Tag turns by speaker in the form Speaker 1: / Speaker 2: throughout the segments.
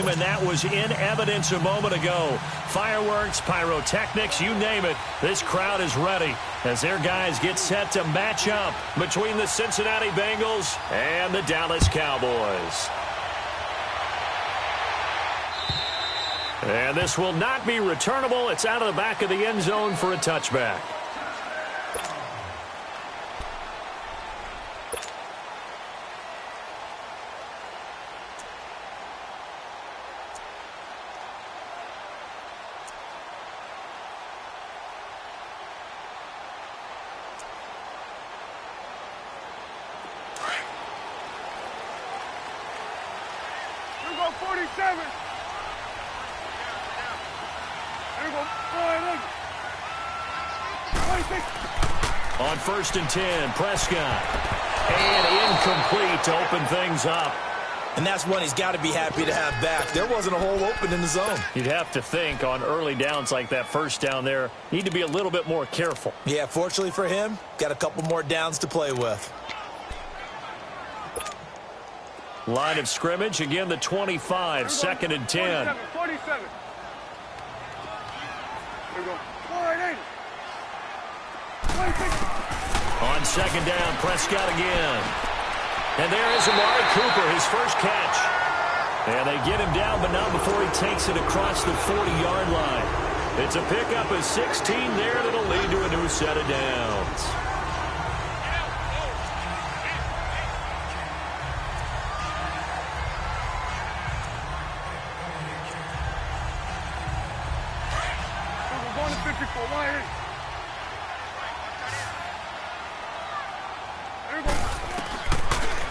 Speaker 1: game, and that was in evidence a moment ago. Fireworks, pyrotechnics, you name it. This crowd is ready as their guys get set to match up between the Cincinnati Bengals and the Dallas Cowboys. And this will not be returnable. It's out of the back of the end zone for a touchback.
Speaker 2: Here we go, 47.
Speaker 1: On 1st and 10, Prescott. And incomplete to open things up.
Speaker 3: And that's one he's got to be happy to have back. There wasn't a hole open in the zone.
Speaker 1: You'd have to think on early downs like that first down there, need to be a little bit more careful.
Speaker 3: Yeah, fortunately for him, got a couple more downs to play with.
Speaker 1: Line of scrimmage, again the 25, 2nd and 10.
Speaker 2: 47. Here we go.
Speaker 1: On 2nd down, Prescott again. And there is Amari Cooper, his first catch. And they get him down, but not before he takes it across the 40-yard line. It's a pickup of 16 there that'll lead to a new set of downs.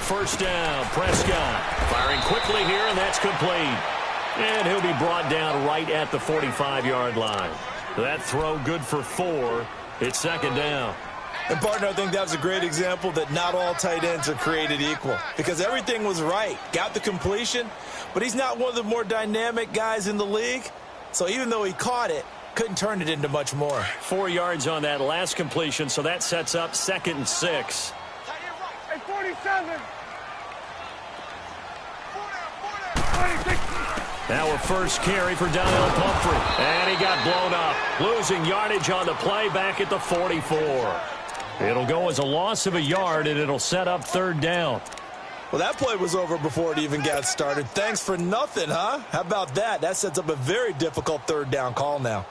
Speaker 1: First down, Prescott firing quickly here, and that's complete. And he'll be brought down right at the 45-yard line. That throw good for 4. It's 2nd down.
Speaker 3: And, partner, I think that was a great example that not all tight ends are created equal. Because everything was right. Got the completion, but he's not one of the more dynamic guys in the league. So even though he caught it, couldn't turn it into much more.
Speaker 1: 4 yards on that last completion, so that sets up 2nd and 6.
Speaker 2: Hey, 47.
Speaker 1: Now a first carry for Donnell Pumphrey. And he got blown up. Losing yardage on the play back at the 44. It'll go as a loss of a yard, and it'll set up 3rd down.
Speaker 3: Well, that play was over before it even got started. Thanks for nothing, huh? How about that? That sets up a very difficult 3rd down call now.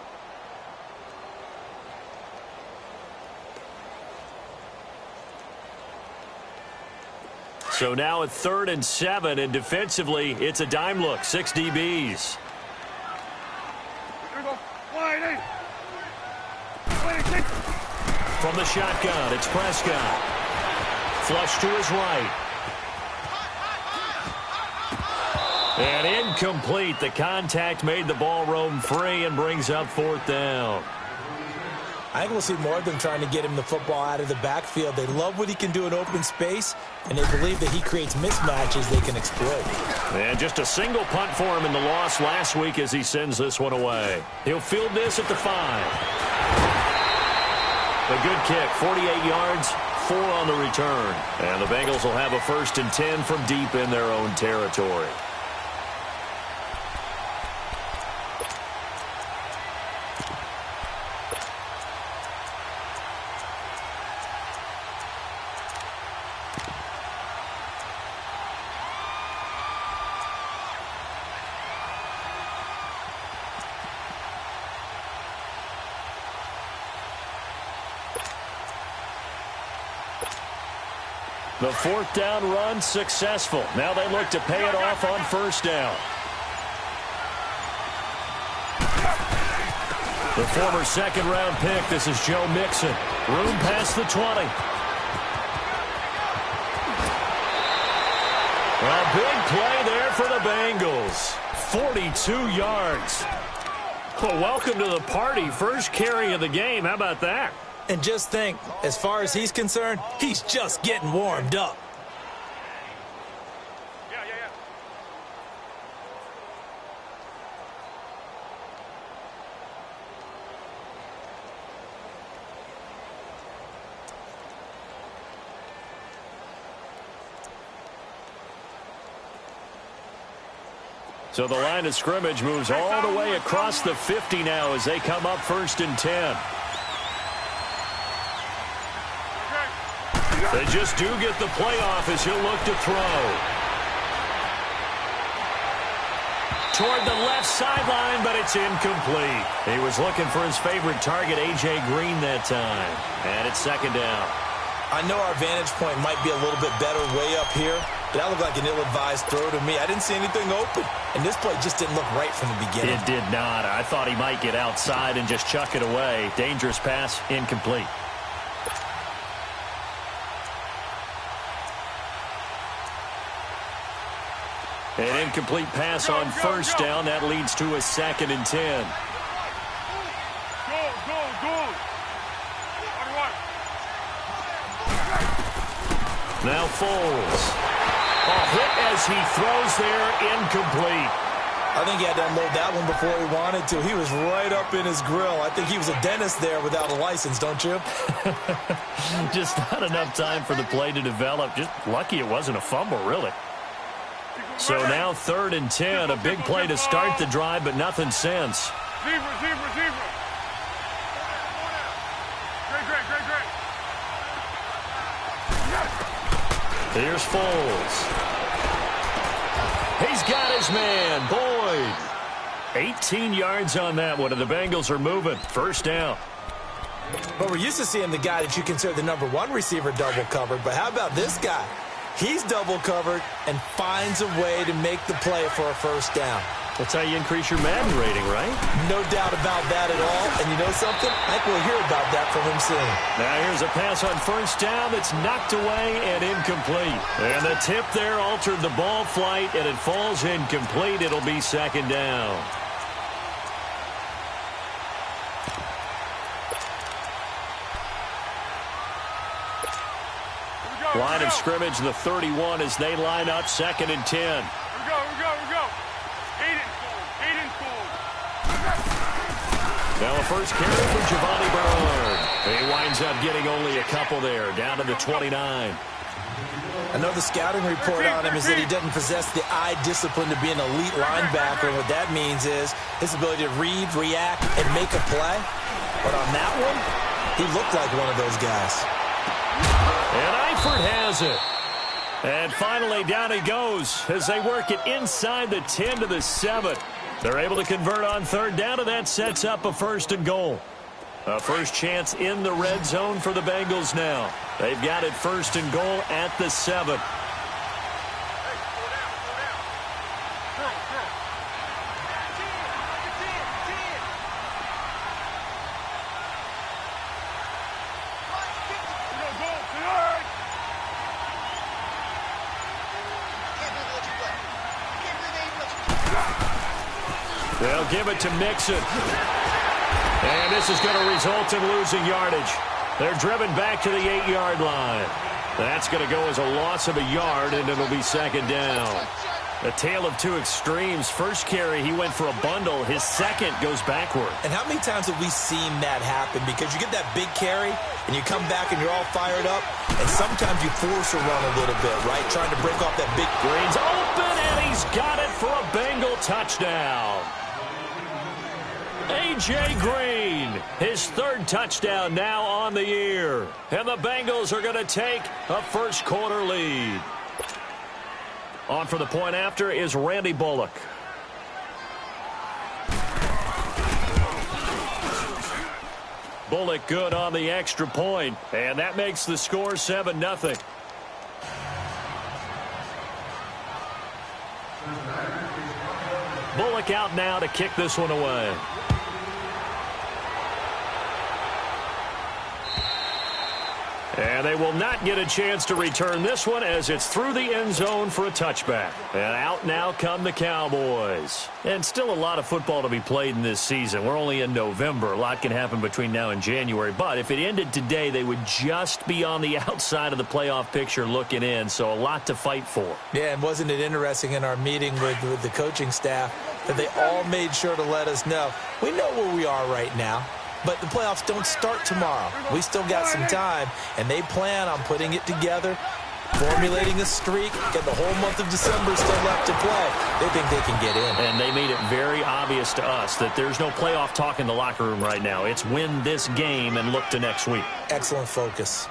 Speaker 1: So now at 3rd and 7, and defensively, it's a dime look. 6 DBs.
Speaker 2: Here we go. Wide 26.
Speaker 1: From the shotgun, it's Prescott. Flush to his right. And incomplete. The contact made the ball roam free and brings up 4th down.
Speaker 3: I think we'll see more of them trying to get him the football out of the backfield. They love what he can do in open space, and they believe that he creates mismatches they can exploit.
Speaker 1: And just a single punt for him in the loss last week as he sends this one away. He'll field this at the 5. A good kick, 48 yards, 4 on the return. And the Bengals will have a 1st and 10 from deep in their own territory. The 4th down run successful. Now they look to pay it off on 1st down. The former 2nd-round pick, this is Joe Mixon. Room past the 20. A big play there for the Bengals. 42 yards. Well, welcome to the party. First carry of the game. How about that?
Speaker 3: And just think, as far as he's concerned, he's just getting warmed up.
Speaker 1: So the line of scrimmage moves all the way across the 50 now as they come up 1st and 10. They just do get the playoff as he'll look to throw. Toward the left sideline, but it's incomplete. He was looking for his favorite target, A.J. Green, that time. And it's 2nd down.
Speaker 3: I know our vantage point might be a little bit better way up here, but that looked like an ill-advised throw to me. I didn't see anything open, and this play just didn't look right from the beginning.
Speaker 1: It did not. I thought he might get outside and just chuck it away. Dangerous pass, incomplete. An incomplete pass on 1st down. That leads to a 2nd and 10. Now Foles. A hit as he throws there, incomplete.
Speaker 3: I think he had to unload that one before he wanted to. He was right up in his grill. I think he was a dentist there without a license, don't you?
Speaker 1: Just not enough time for the play to develop. Just lucky it wasn't a fumble, really. So now 3rd and 10. A big play to start the drive, but nothing since.
Speaker 2: Zebra. Great.
Speaker 1: Here's Foles. He's got his man, Boyd. 18 yards on that one, and the Bengals are moving. 1st down.
Speaker 3: But we're used to seeing the guy that you consider the #1 receiver double covered. But how about this guy? He's double covered and finds a way to make the play for a 1st down.
Speaker 1: That's how you increase your Madden rating, right?
Speaker 3: No doubt about that at all. And you know something? I think we'll hear about that from him soon.
Speaker 1: Now here's a pass on 1st down that's knocked away and incomplete. And the tip there altered the ball flight, and it falls incomplete. It'll be 2nd down. Line of scrimmage, the 31, as they line up 2nd and 10.
Speaker 2: Here we go. Aiden Foles.
Speaker 1: Now a first carry for Giovanni Bernard. He winds up getting only a couple there, down to the 29.
Speaker 3: I know the scouting report on him is that he doesn't possess the eye discipline to be an elite linebacker. And what that means is his ability to read, react, and make a play. But on that one, he looked like one of those guys.
Speaker 1: And Eifert has it. And finally, down he goes as they work it inside the 10 to the 7. They're able to convert on 3rd down, and that sets up a 1st and goal. A first chance in the red zone for the Bengals now. They've got it 1st and goal at the 7. They'll give it to Mixon. And this is going to result in losing yardage. They're driven back to the 8-yard line. That's going to go as a loss of a yard, and it'll be 2nd down. A tale of two extremes. First carry, he went for a bundle. His second goes backward.
Speaker 3: And how many times have we seen that happen? Because you get that big carry, and you come back and you're all fired up, and sometimes you force a run a little bit, right? Trying to break off that big...
Speaker 1: Green's open, and he's got it for a Bengal touchdown. A.J. Green, his 3rd touchdown now on the year. And the Bengals are going to take a first-quarter lead. On for the point after is Randy Bullock. Bullock good on the extra point, and that makes the score 7-0. Bullock out now to kick this one away. And they will not get a chance to return this one as it's through the end zone for a touchback. And out now come the Cowboys. And still a lot of football to be played in this season. We're only in November. A lot can happen between now and January. But if it ended today, they would just be on the outside of the playoff picture looking in. So a lot to fight for.
Speaker 3: Yeah, and wasn't it interesting in our meeting with the coaching staff that they all made sure to let us know, we know where we are right now. But the playoffs don't start tomorrow. We still got some time, and they plan on putting it together formulating a streak, getting the whole month of December still left to play. They think they can get in.
Speaker 1: And they made it very obvious to us that there's no playoff talk in the locker room right now. It's win this game and look to next week.
Speaker 3: Excellent focus.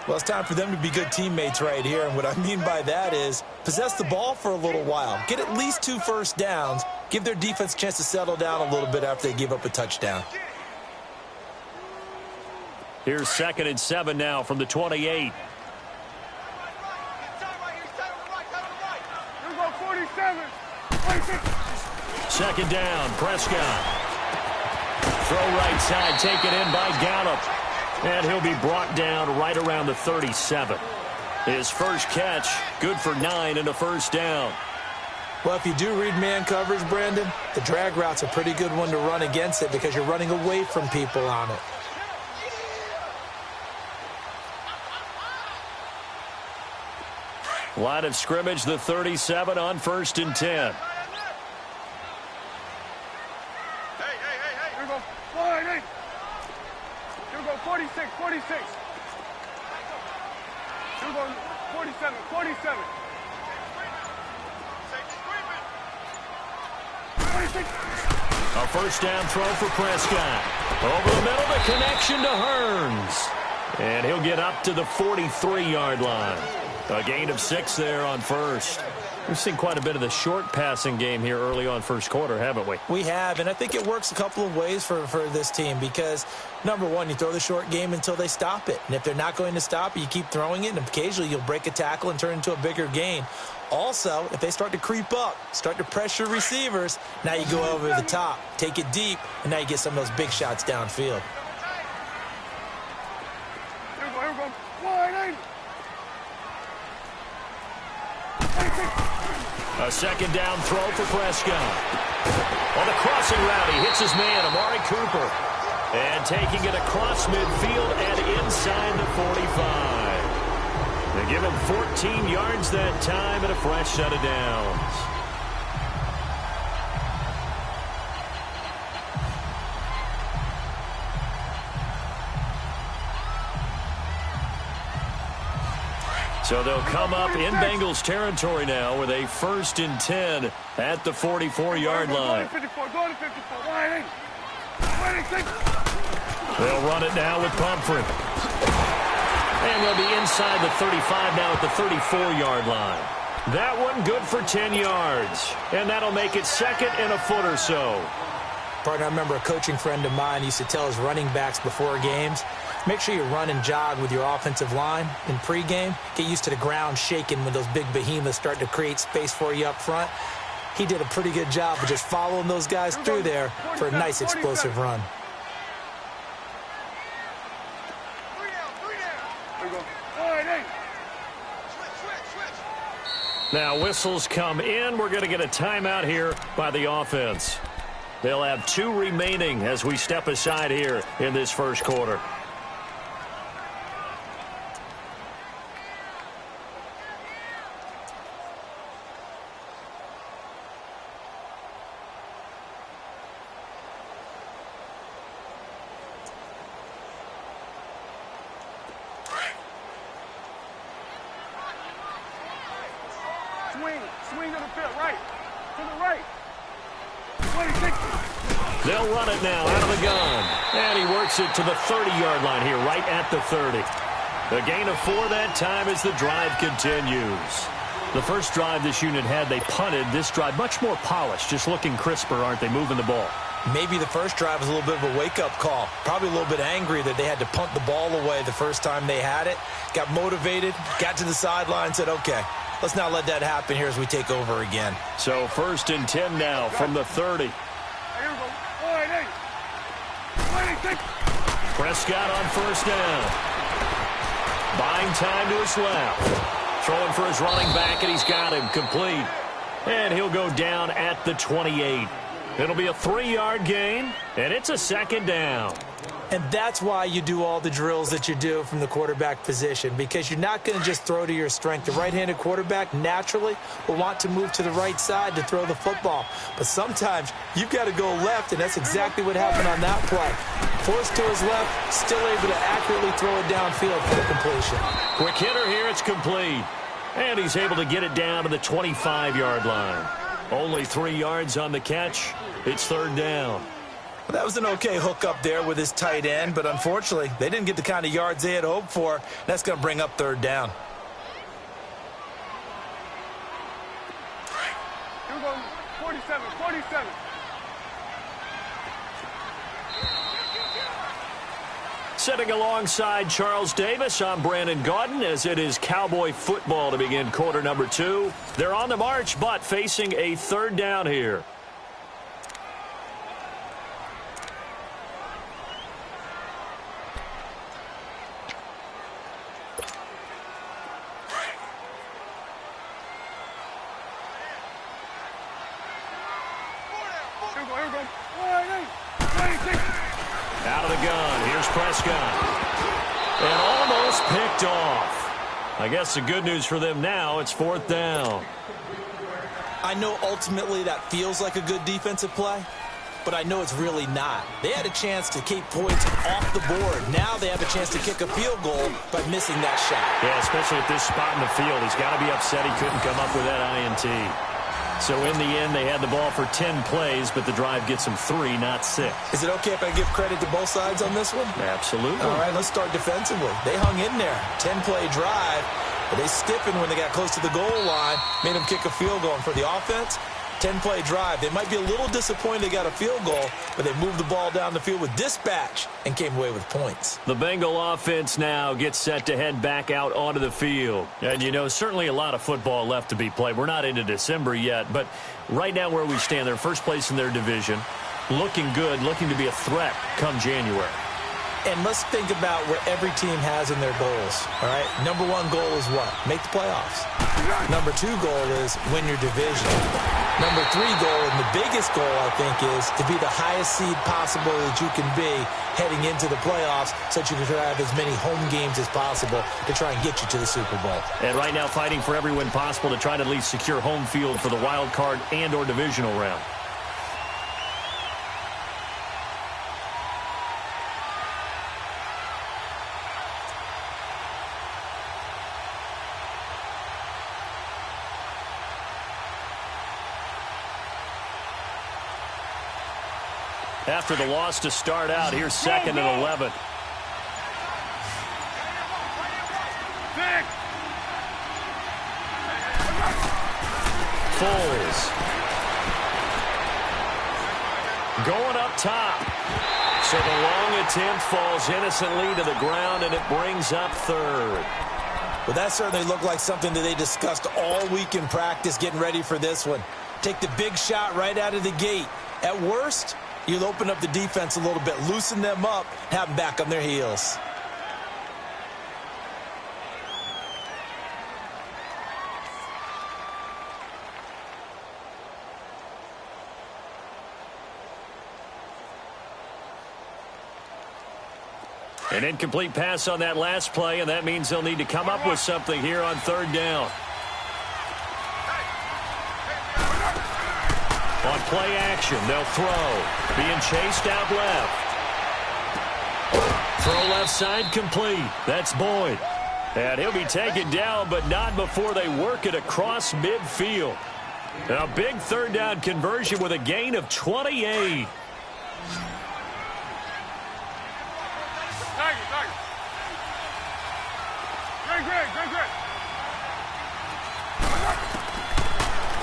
Speaker 3: Well, it's time for them to be good teammates right here. And what I mean by that is possess the ball for a little while. Get at least 2 first downs. Give their defense a chance to settle down a little bit after they give up a touchdown.
Speaker 1: Here's 2nd and 7 now from the 28. Second down, Prescott. Throw right side, taken in by Gallup. And he'll be brought down right around the 37. His first catch, good for 9 and a first down.
Speaker 3: Well, if you do read man coverage, Brandon, the drag route's a pretty good one to run against it because you're running away from people on it.
Speaker 1: Line of scrimmage, the 37 on 1st and 10.
Speaker 2: Here we go. Here we go. 46. Here we go. 47.
Speaker 1: A first down throw for Prescott. Over the middle, the connection to Hearns. And he'll get up to the 43-yard line. A gain of 6 there on first. We've seen quite a bit of the short passing game here early on first quarter, haven't we?
Speaker 3: We have, and I think it works a couple of ways for this team because, number one, you throw the short game until they stop it. And if they're not going to stop it, you keep throwing it, and occasionally you'll break a tackle and turn it into a bigger gain. Also, if they start to creep up, start to pressure receivers, now you go over the top, take it deep, and now you get some of those big shots downfield.
Speaker 2: Here we go.
Speaker 1: A second down throw for Prescott. On the crossing route, he hits his man, Amari Cooper. And taking it across midfield and inside the 45. They give him 14 yards that time and a fresh set of downs. So they'll come up in Bengals territory now with a 1st and 10 at the 44-yard line. They'll run it now with Pumphrey. And they'll be inside the 35 now at the 34-yard line. That one good for 10 yards. And that'll make it 2nd and a foot or so.
Speaker 3: Partner, I remember a coaching friend of mine used to tell his running backs before games, make sure you run and jog with your offensive line in pregame. Get used to the ground shaking when those big behemoths start to create space for you up front. He did a pretty good job of just following those guys through there for a nice explosive run.
Speaker 1: Now whistles come in. We're going to get a timeout here by the offense. They'll have 2 remaining as we step aside here in this first quarter.
Speaker 2: Swing to the field, right. To the right.
Speaker 1: They'll run it now out of the gun. And he works it to the 30-yard line here, right at the 30. A gain of 4 that time as the drive continues. The first drive this unit had, they punted. This drive, much more polished, just looking crisper, aren't they, moving the ball?
Speaker 3: Maybe the first drive was a little bit of a wake-up call. Probably a little bit angry that they had to punt the ball away the first time they had it. Got motivated, got to the sideline, said, okay, let's not let that happen here as we take over again.
Speaker 1: So 1st and 10 now from the 30. Prescott on first down. Buying time to his left. Throwing for his running back, and he's got him complete. And he'll go down at the 28. It'll be a 3-yard gain, and it's a 2nd down.
Speaker 3: And that's why you do all the drills that you do from the quarterback position, because you're not going to just throw to your strength. The right-handed quarterback naturally will want to move to the right side to throw the football. But sometimes you've got to go left, and that's exactly what happened on that play. Forced to his left, still able to accurately throw it downfield for the completion.
Speaker 1: Quick hitter here, it's complete. And he's able to get it down to the 25-yard line. Only 3 yards on the catch. It's third down.
Speaker 3: That was an okay hookup there with his tight end, but unfortunately, they didn't get the kind of yards they had hoped for. That's going to bring up third down.
Speaker 2: Here we go, 47, 47.
Speaker 1: Sitting alongside Charles Davis, I'm Brandon Gaudin, as it is Cowboy football to begin quarter number 2. They're on the march, but facing a third down here.
Speaker 2: Here we go.
Speaker 1: Out of the gun, here's Prescott. And almost picked off. I guess the good news for them now, it's fourth down.
Speaker 3: I know ultimately that feels like a good defensive play, but I know it's really not. They had a chance to keep points off the board. Now they have a chance to kick a field goal by missing that shot.
Speaker 1: Yeah, especially at this spot in the field. He's got to be upset he couldn't come up with that INT. So in the end, they had the ball for 10 plays, but the drive gets them 3, not 6.
Speaker 3: Is it okay if I give credit to both sides on this one?
Speaker 1: Absolutely.
Speaker 3: All right, let's start defensively. They hung in there. 10-play drive, but they stiffened when they got close to the goal line, made them kick a field goal. And for the offense, 10-play drive. They might be a little disappointed they got a field goal, but they moved the ball down the field with dispatch and came away with points.
Speaker 1: The Bengal offense now gets set to head back out onto the field. And, you know, certainly a lot of football left to be played. We're not into December yet, but right now where we stand, they're first place in their division, looking good, looking to be a threat come January.
Speaker 3: And let's think about what every team has in their goals, all right? Number 1 goal is what? Make the playoffs. Number 2 goal is win your division. Number 3 goal, and the biggest goal, I think, is to be the highest seed possible that you can be heading into the playoffs so that you can have as many home games as possible to try and get you to the Super Bowl.
Speaker 1: And right now fighting for every win possible to try to at least secure home field for the wild card and or divisional round. After the loss to start out, here's 2nd and 11. Foles. Going up top. So the long attempt falls innocently to the ground, and it brings up third.
Speaker 3: Well, that certainly looked like something that they discussed all week in practice getting ready for this one. Take the big shot right out of the gate. At worst, you'll open up the defense a little bit, loosen them up, have them back on their heels.
Speaker 1: An incomplete pass on that last play, and that means they'll need to come up with something here on third down. On play action, they'll throw. Being chased out left. Throw left side complete. That's Boyd. And he'll be taken down, but not before they work it across midfield. A big third down conversion with a gain of 28.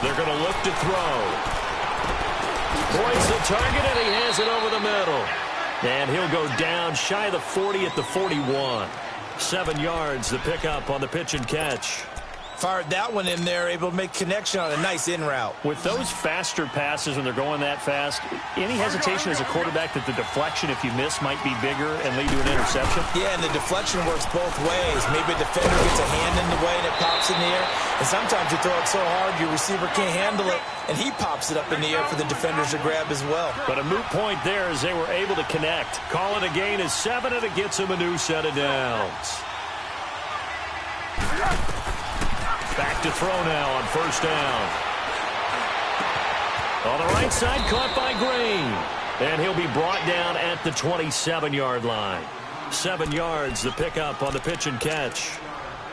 Speaker 1: They're going to look to throw. Boyd's the target, and he has it over the middle. And he'll go down shy of the 40 at the 41. 7 yards, the pickup on the pitch and catch.
Speaker 3: Fired that one in there, able to make connection on a nice in route.
Speaker 1: With those faster passes when they're going that fast, any hesitation as a quarterback that the deflection, if you miss, might be bigger and lead to an interception?
Speaker 3: Yeah, and the deflection works both ways. Maybe a defender gets a hand in the way and it pops in the air. And sometimes you throw it so hard your receiver can't handle it, and he pops it up in the air for the defenders to grab as well.
Speaker 1: But a moot point there as they were able to connect. Call it a gain of 7, and it gets him a new set of downs. Back to throw now on first down. On the right side, caught by Green. And he'll be brought down at the 27-yard line. 7 yards, the pickup on the pitch and catch.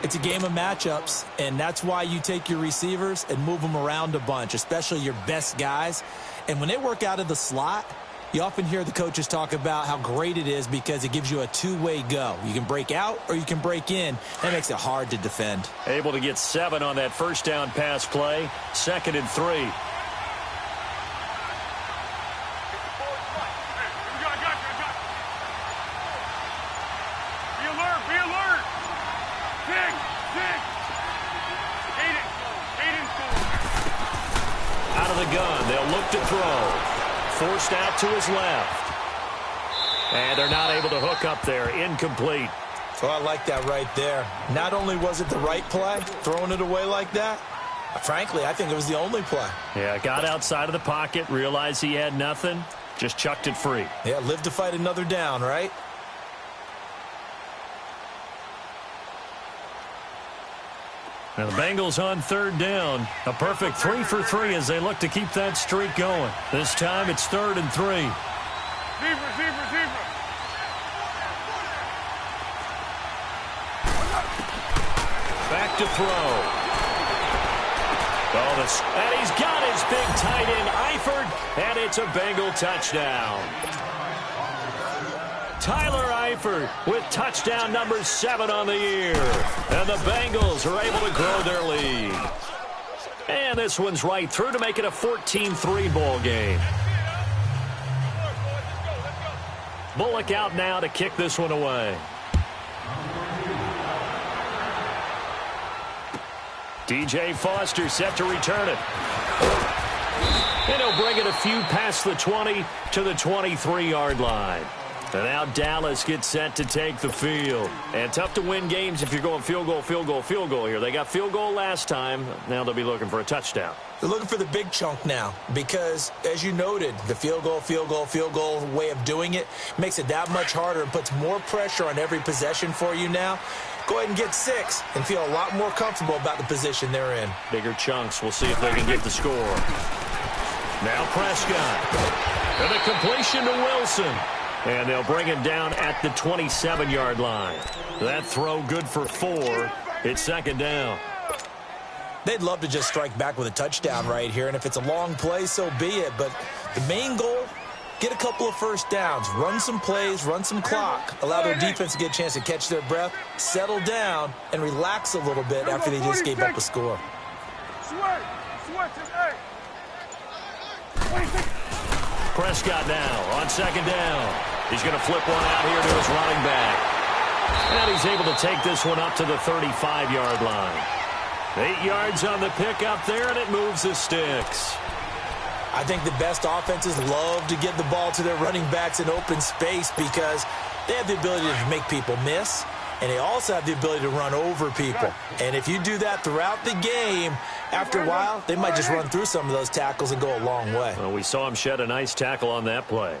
Speaker 3: It's a game of matchups, and that's why you take your receivers and move them around a bunch, especially your best guys. And when they work out of the slot, you often hear the coaches talk about how great it is because it gives you a two-way go. You can break out or you can break in. That makes it hard to defend.
Speaker 1: Able to get 7 on that first down pass play. 2nd and 3. Out of the gun, they'll look to throw. Forced out to his left. And they're not able to hook up there. Incomplete.
Speaker 3: So I like that right there. Not only was it the right play, throwing it away like that, frankly, I think it was the only play.
Speaker 1: Yeah, got outside of the pocket, realized he had nothing, just chucked it free.
Speaker 3: Yeah, live to fight another down, right?
Speaker 1: Now the Bengals on 3rd down. A perfect 3 for 3 as they look to keep that streak going. This time it's 3rd and 3.
Speaker 2: Receiver.
Speaker 1: Back to throw. And he's got his big tight end, Eifert, and it's a Bengal touchdown. Tyler Eifert with touchdown number 7 on the year. And the Bengals are able to grow their lead. And this one's right through to make it a 14-3 ball game. Bullock out now to kick this one away. DJ Foster set to return it. And he'll bring it a few past the 20 to the 23-yard line. And now Dallas gets set to take the field. And tough to win games if you're going field goal here. They got field goal last time. Now they'll be looking for a touchdown.
Speaker 3: They're looking for the big chunk now because, as you noted, the field goal way of doing it makes it that much harder and puts more pressure on every possession for you now. Go ahead and get 6 and feel a lot more comfortable about the position they're in.
Speaker 1: Bigger chunks. We'll see if they can get the score. Now Prescott. And a completion to Wilson. And they'll bring him down at the 27-yard line. That throw good for 4. It's 2nd down.
Speaker 3: They'd love to just strike back with a touchdown right here, and if it's a long play, so be it. But the main goal, get a couple of first downs, run some plays, run some clock, allow their defense to get a chance to catch their breath, settle down, and relax a little bit after they just gave up a score.
Speaker 1: Prescott now on 2nd down. He's going to flip one out here to his running back. And he's able to take this one up to the 35-yard line. 8 yards on the pickup there, and it moves the sticks.
Speaker 3: I think the best offenses love to get the ball to their running backs in open space because they have the ability to make people miss, and they also have the ability to run over people. And if you do that throughout the game, after a while, they might just run through some of those tackles and go a long way.
Speaker 1: Well, we saw him shed a nice tackle on that play.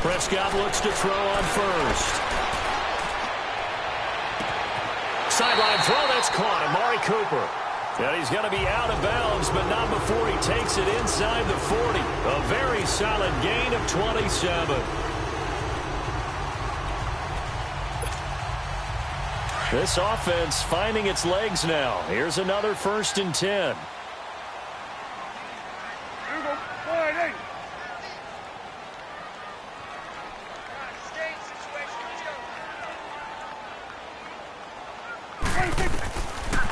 Speaker 1: Prescott looks to throw on first. Sideline throw, that's caught. Amari Cooper. And he's going to be out of bounds, but not before he takes it inside the 40. A very solid gain of 27. This offense finding its legs now. Here's another 1st and 10.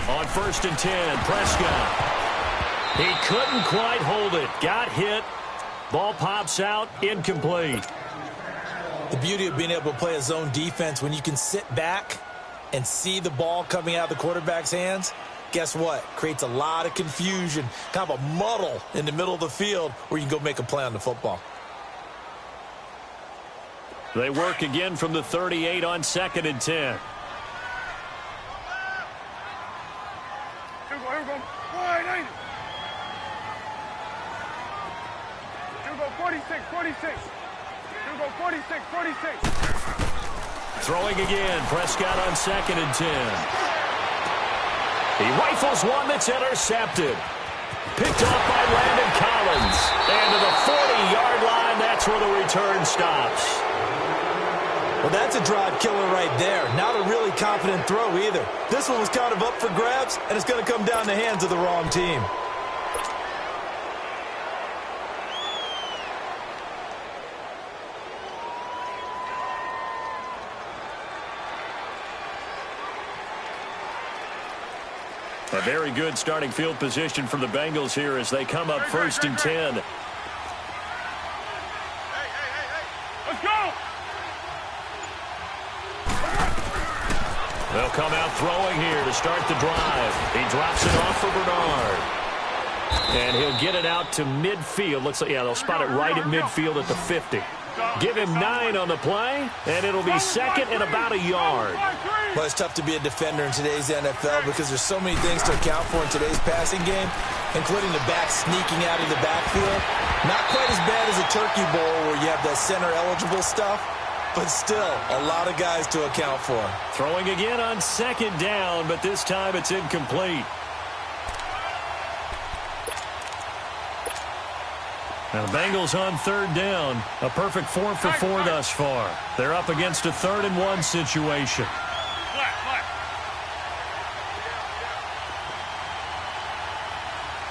Speaker 1: On 1st and 10, Prescott. He couldn't quite hold it. Got hit. Ball pops out. Incomplete.
Speaker 3: The beauty of being able to play a zone defense when you can sit back and see the ball coming out of the quarterback's hands, guess what? Creates a lot of confusion, kind of a muddle in the middle of the field where you can go make a play on the football.
Speaker 1: They work again from the 38 on 2nd and 10. Throwing again, Prescott on 2nd and 10. He rifles one that's intercepted. Picked off by Landon Collins. And to the 40-yard line, that's where the return stops.
Speaker 3: Well, that's a drive killer right there. Not a really confident throw either. This one was kind of up for grabs, and it's going to come down the hands of the wrong team.
Speaker 1: A very good starting field position for the Bengals here as they come up 1st and 10.
Speaker 2: Let's go!
Speaker 1: They'll come out throwing here to start the drive. He drops it off for Bernard. And he'll get it out to midfield. Looks like, yeah, they'll spot it right at midfield at the 50. Give him 9 on the play, and it'll be second and about a yard.
Speaker 3: Well, it's tough to be a defender in today's NFL because there's so many things to account for in today's passing game, including the back sneaking out of the backfield. Not quite as bad as a turkey bowl where you have that center-eligible stuff, but still a lot of guys to account for.
Speaker 1: Throwing again on 2nd down, but this time it's incomplete. Now the Bengals on 3rd down. A perfect 4 for 4 thus far. They're up against a 3rd and 1 situation.
Speaker 2: Flat.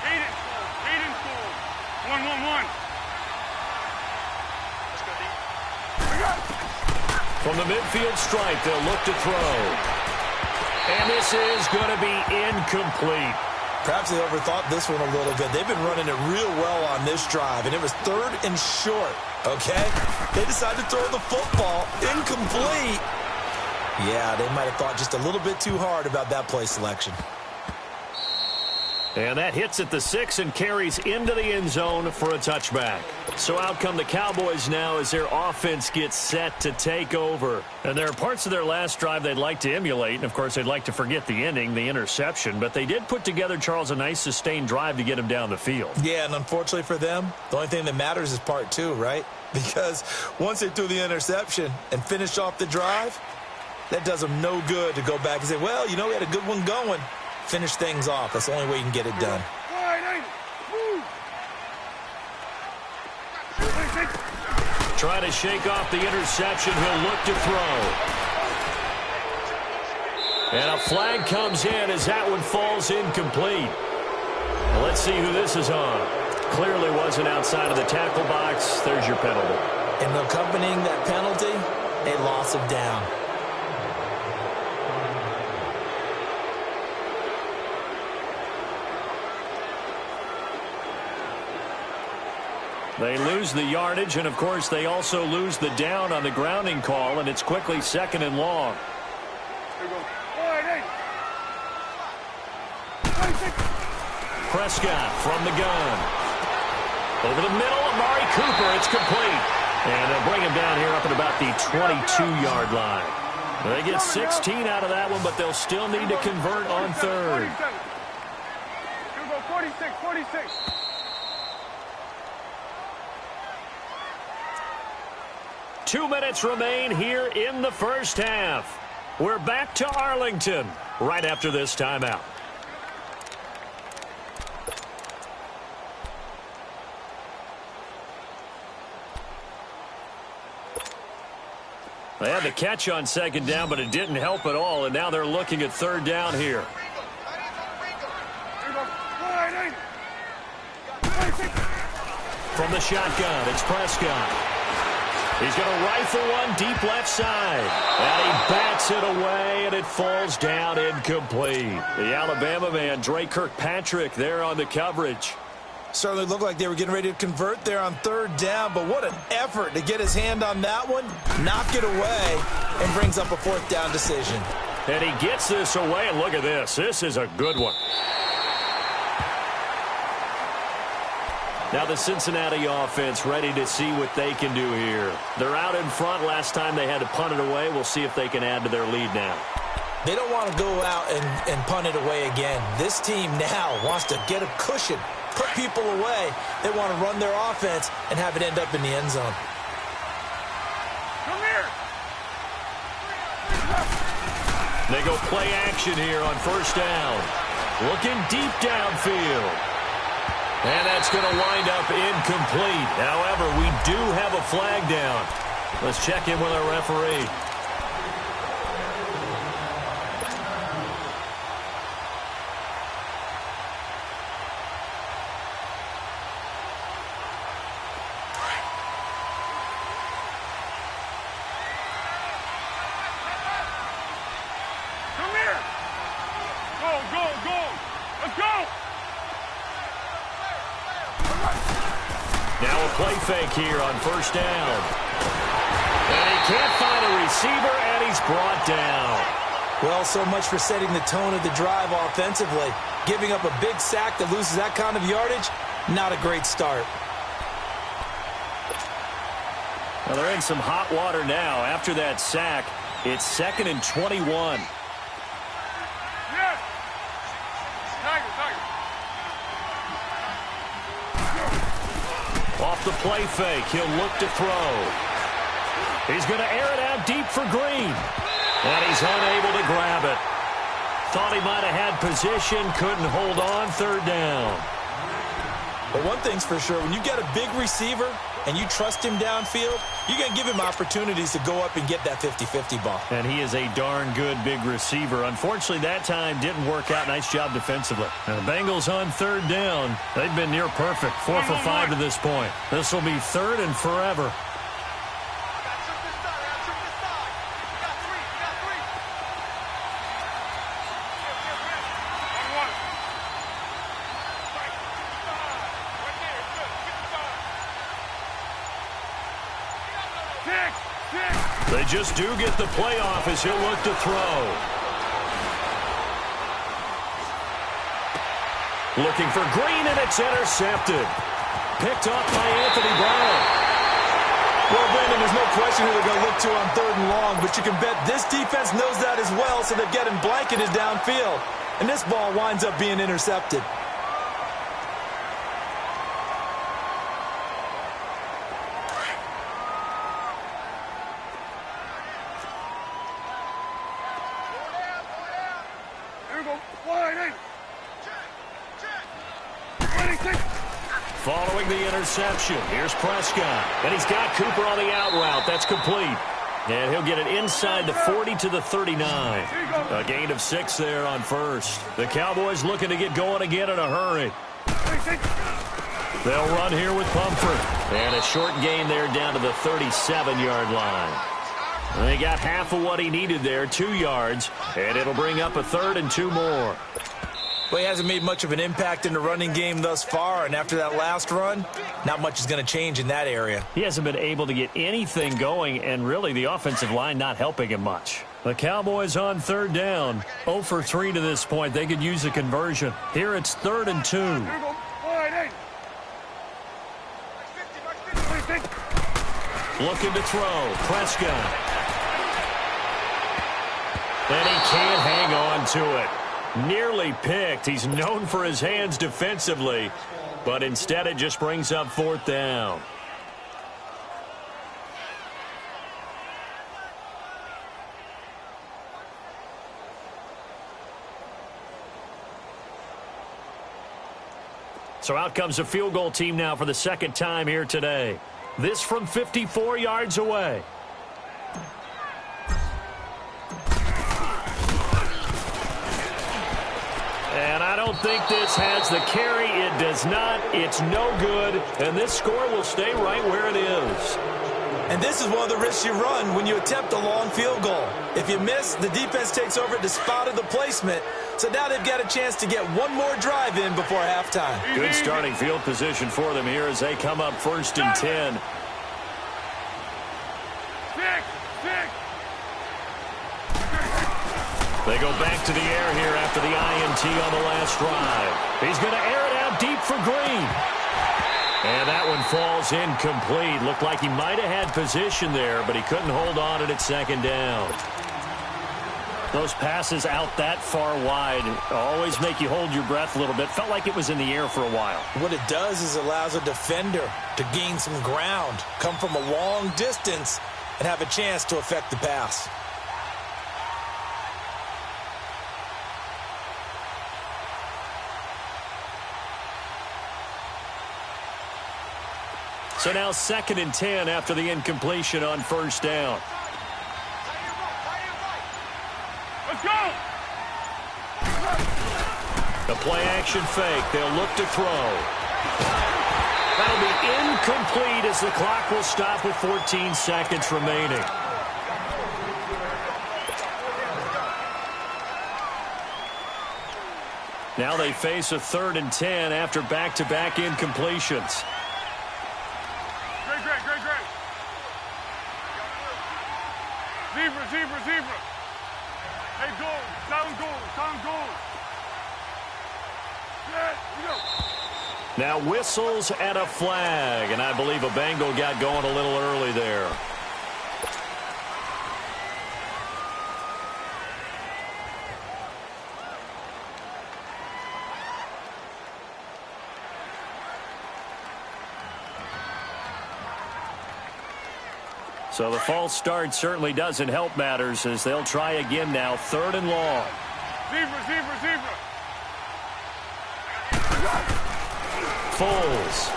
Speaker 2: Lead and full. 1-1-1.
Speaker 1: From the midfield stripe, they'll look to throw. And this is going to be incomplete.
Speaker 3: Perhaps they overthought this one a little bit. They've been running it real well on this drive, and it was 3rd and short, okay? They decided to throw the football incomplete. Yeah, they might have thought just a little bit too hard about that play selection.
Speaker 1: And that hits at the 6 and carries into the end zone for a touchback. So out come the Cowboys now as their offense gets set to take over. And there are parts of their last drive they'd like to emulate. And, of course, they'd like to forget the ending, the interception. But they did put together, Charles, a nice sustained drive to get him down the field.
Speaker 3: Yeah, and unfortunately for them, the only thing that matters is part 2, right? Because once they threw the interception and finished off the drive, that does them no good to go back and say, well, you know, we had a good one going. Finish things off. That's the only way you can get it done.
Speaker 1: Trying to shake off the interception. He'll look to throw. And a flag comes in as that one falls incomplete. Well, let's see who this is on. Clearly wasn't outside of the tackle box. There's your penalty.
Speaker 3: And accompanying that penalty, a loss of down.
Speaker 1: They lose the yardage, and, of course, they also lose the down on the grounding call, and it's quickly 2nd and long. Prescott from the gun. Over the middle, Amari Cooper. It's complete. And they'll bring him down here up at about the 22-yard line. They get 16 out of that one, but they'll still need to convert on 3rd.
Speaker 2: 46.
Speaker 1: 2 minutes remain here in the first half. We're back to Arlington right after this timeout. They had the catch on 2nd down, but it didn't help at all, and now they're looking at 3rd down here. From the shotgun, it's Prescott. He's going to rifle one deep left side. And he bats it away, and it falls down incomplete. The Alabama man, Dre Kirkpatrick, there on the coverage.
Speaker 3: Certainly looked like they were getting ready to convert there on 3rd down, but what an effort to get his hand on that one, knock it away, and brings up a 4th down decision.
Speaker 1: And he gets this away, and look at this. This is a good one. Now the Cincinnati offense ready to see what they can do here. They're out in front. Last time they had to punt it away. We'll see if they can add to their lead now.
Speaker 3: They don't want to go out and punt it away again. This team now wants to get a cushion, put people away. They want to run their offense and have it end up in the end zone.
Speaker 2: Come here.
Speaker 1: They go play action here on 1st down. Looking deep downfield. And that's going to wind up incomplete. However, we do have a flag down. Let's check in with our referee.
Speaker 2: Come here. Go. Let's go.
Speaker 1: Now a play fake here on first down. And he can't find a receiver, and he's brought down.
Speaker 3: Well, so much for setting the tone of the drive offensively. Giving up a big sack that loses that kind of yardage, not a great start.
Speaker 1: Well, they're in some hot water now. After that sack, it's 2nd and 21.
Speaker 2: Yes. Tiger.
Speaker 1: Off the play fake, he'll look to throw. He's going to air it out deep for Green. And he's unable to grab it. Thought he might have had position, couldn't hold on, 3rd down.
Speaker 3: But one thing's for sure, when you get a big receiver and you trust him downfield, you're going to give him opportunities to go up and get that 50-50 ball.
Speaker 1: And he is a darn good big receiver. Unfortunately, that time didn't work out. Nice job defensively. And the Bengals on 3rd down. They've been near perfect. 4 for 5 to this point. This will be 3rd and forever. They just do get the playoff as he'll look to throw. Looking for Green, and it's intercepted. Picked off by Anthony Brown.
Speaker 3: Well, Brandon, there's no question who they're going to look to on 3rd and long, but you can bet this defense knows that as well, so they're getting blanketed downfield. And this ball winds up being intercepted.
Speaker 1: Following the interception, here's Prescott. And he's got Cooper on the out route. That's complete. And he'll get it inside the 40 to the 39. A gain of 6 there on 1st. The Cowboys looking to get going again in a hurry. They'll run here with Pumphrey. And a short gain there down to the 37-yard line. And they got half of what he needed there, 2 yards. And it'll bring up a 3rd and 2 more.
Speaker 3: Well, he hasn't made much of an impact in the running game thus far, and after that last run, not much is going to change in that area.
Speaker 1: He hasn't been able to get anything going, and really the offensive line not helping him much. The Cowboys on 3rd down. 0 for 3 to this point. They could use a conversion. Here it's 3rd and 2. Looking to throw. Prescott. And he can't hang on to it. Nearly picked. He's known for his hands defensively, but instead it just brings up 4th down. So out comes a field goal team now for the 2nd time here today. This from 54 yards away. And I don't think this has the carry. It does not. It's no good. And this score will stay right where it is.
Speaker 3: And this is one of the risks you run when you attempt a long field goal. If you miss, the defense takes over at the spot of the placement. So now they've got a chance to get one more drive in before halftime.
Speaker 1: Good starting field position for them here as they come up 1st and 10. They go back to the air here after the INT on the last drive. He's going to air it out deep for Green. And that one falls incomplete. Looked like he might have had position there, but he couldn't hold on it at 2nd down. Those passes out that far wide always make you hold your breath a little bit. Felt like it was in the air for a while.
Speaker 3: What it does is allows a defender to gain some ground, come from a long distance, and have a chance to affect the pass.
Speaker 1: So now 2nd and 10 after the incompletion on first down.
Speaker 2: Let's go!
Speaker 1: The play-action fake. They'll look to throw. That'll be incomplete as the clock will stop with 14 seconds remaining. Now they face a 3rd and 10 after back-to-back incompletions.
Speaker 2: Great. Zebra. Hey, goal. Sound goal. Yeah, we go.
Speaker 1: Now whistles and a flag, and I believe a Bengal got going a little early there. So the false start certainly doesn't help matters as they'll try again now, 3rd and long.
Speaker 2: Zebra.
Speaker 1: Foles.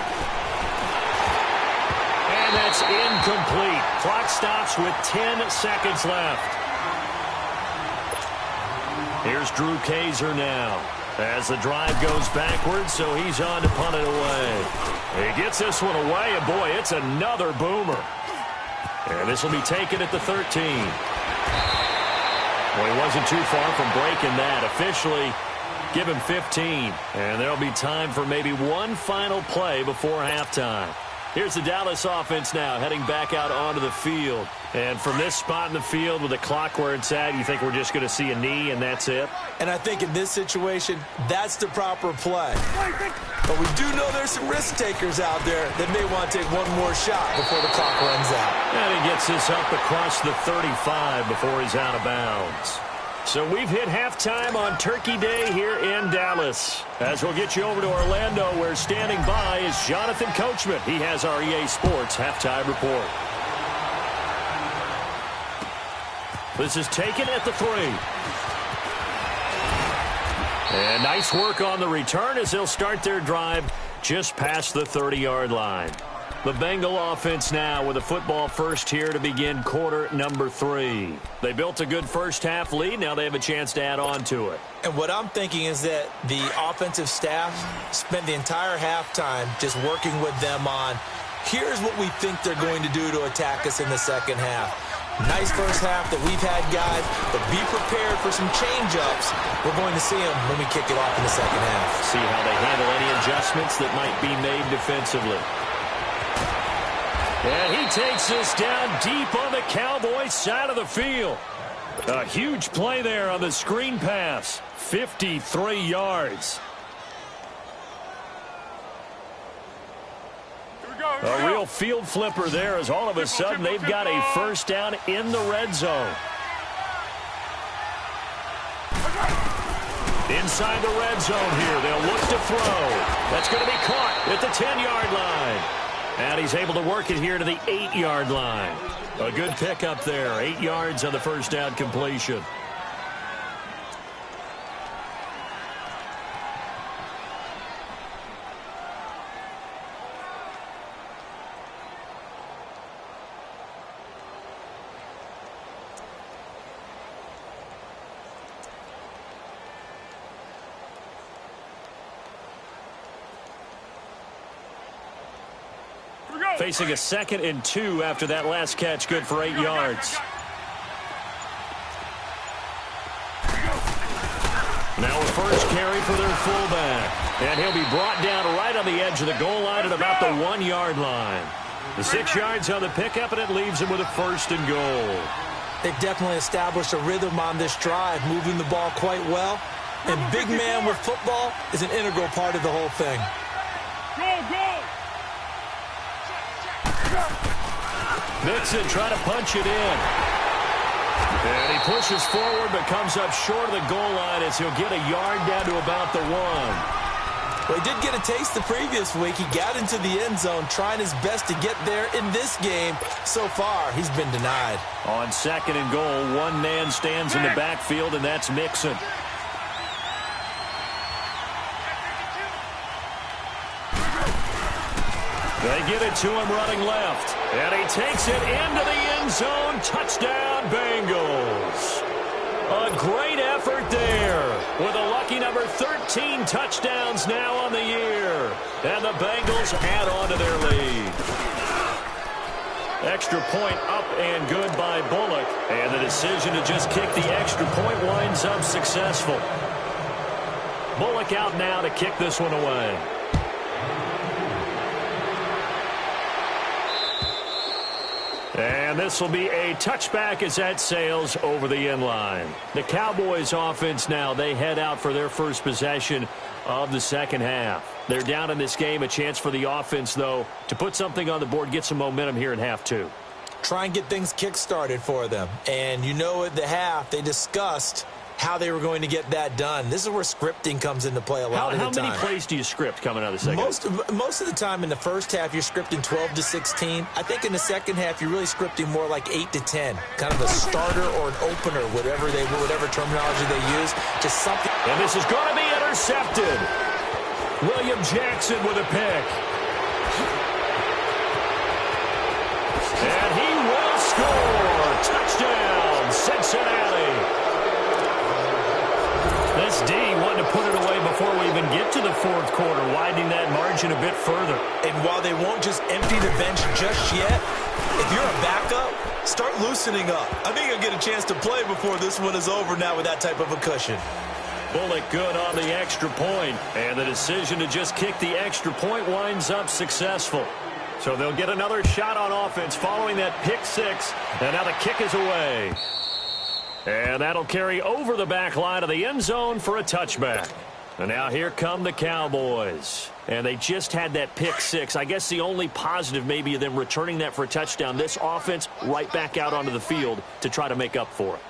Speaker 1: And that's incomplete. Clock stops with 10 seconds left. Here's Drew Kaiser now as the drive goes backwards, so he's on to punt it away. He gets this one away, and boy, it's another boomer. And this will be taken at the 13. Well, he wasn't too far from breaking that. Officially, give him 15. And there'll be time for maybe one final play before halftime. Here's the Dallas offense now heading back out onto the field. And from this spot in the field with the clock where it's at, you think we're just going to see a knee and that's it?
Speaker 3: And I think in this situation, that's the proper play. But we do know there's some risk takers out there that may want to take one more shot before the clock runs out.
Speaker 1: And he gets this up across the 35 before he's out of bounds. So we've hit halftime on Turkey Day here in Dallas. As we'll get you over to Orlando, where standing by is Jonathan Coachman. He has our EA Sports halftime report. This is taken at the 3. And nice work on the return as they'll start their drive just past the 30-yard line. The Bengal offense now with a football first here to begin quarter number 3. They built a good first half lead. Now they have a chance to add on to it.
Speaker 3: And what I'm thinking is that the offensive staff spent the entire halftime just working with them on, here's what we think they're going to do to attack us in the second half. Nice first half that we've had, guys, but be prepared for some change-ups. We're going to see them when we kick it off in the second half.
Speaker 1: See how they handle any adjustments that might be made defensively. And he takes this down deep on the Cowboys side of the field. A huge play there on the screen pass. 53 yards. A real field flipper there as all of a sudden they've got a first down in the red zone. Inside the red zone here, they'll look to throw. That's going to be caught at the 10-yard line. And he's able to work it here to the 8-yard line. A good pickup there, 8 yards on the first down completion. Facing a 2nd and 2 after that last catch, good for 8 yards. Now a first carry for their fullback. And he'll be brought down right on the edge of the goal line at about the 1-yard line. The 6 yards on the pickup, and it leaves him with a 1st and goal.
Speaker 3: They've definitely established a rhythm on this drive, moving the ball quite well. And big man with football is an integral part of the whole thing.
Speaker 2: Go!
Speaker 1: Mixon trying to punch it in. And he pushes forward but comes up short of the goal line as he'll get a yard down to about the 1.
Speaker 3: Well, he did get a taste the previous week. He got into the end zone trying his best to get there in this game. So far, he's been denied.
Speaker 1: On 2nd and goal, one man stands in the backfield, and that's Mixon. They get it to him running left. And he takes it into the end zone. Touchdown, Bengals. A great effort there with a lucky number 13 touchdowns now on the year. And the Bengals add on to their lead. Extra point up and good by Bullock. And the decision to just kick the extra point winds up successful. Bullock out now to kick this one away. And this will be a touchback as that sails over the end line. The Cowboys offense now, they head out for their first possession of the second half. They're down in this game. A chance for the offense, though, to put something on the board, get some momentum here in half two.
Speaker 3: Try and get things kick-started for them. And you know at the half, they discussed how they were going to get that done. This is where scripting comes into play a lot of the time.
Speaker 1: How many plays do you script coming out of the second half?
Speaker 3: Most of the time in the first half, you're scripting 12 to 16. I think in the second half, you're really scripting more like 8 to 10. Kind of a starter or an opener, whatever terminology they use. Just something.
Speaker 1: And this is going to be intercepted. William Jackson with a pick. And he will score. Touchdown, Cincinnati. This D wanted to put it away before we even get to the fourth quarter, widening that margin a bit further.
Speaker 3: And while they won't just empty the bench just yet, if you're a backup, start loosening up. I think you'll get a chance to play before this one is over now with that type of a cushion.
Speaker 1: Bullock good on the extra point, and the decision to just kick the extra point winds up successful. So they'll get another shot on offense following that pick six, and now the kick is away. And that'll carry over the back line of the end zone for a touchback. And now here come the Cowboys. And they just had that pick six. I guess the only positive maybe of them returning that for a touchdown. This offense right back out onto the field to try to make up for it.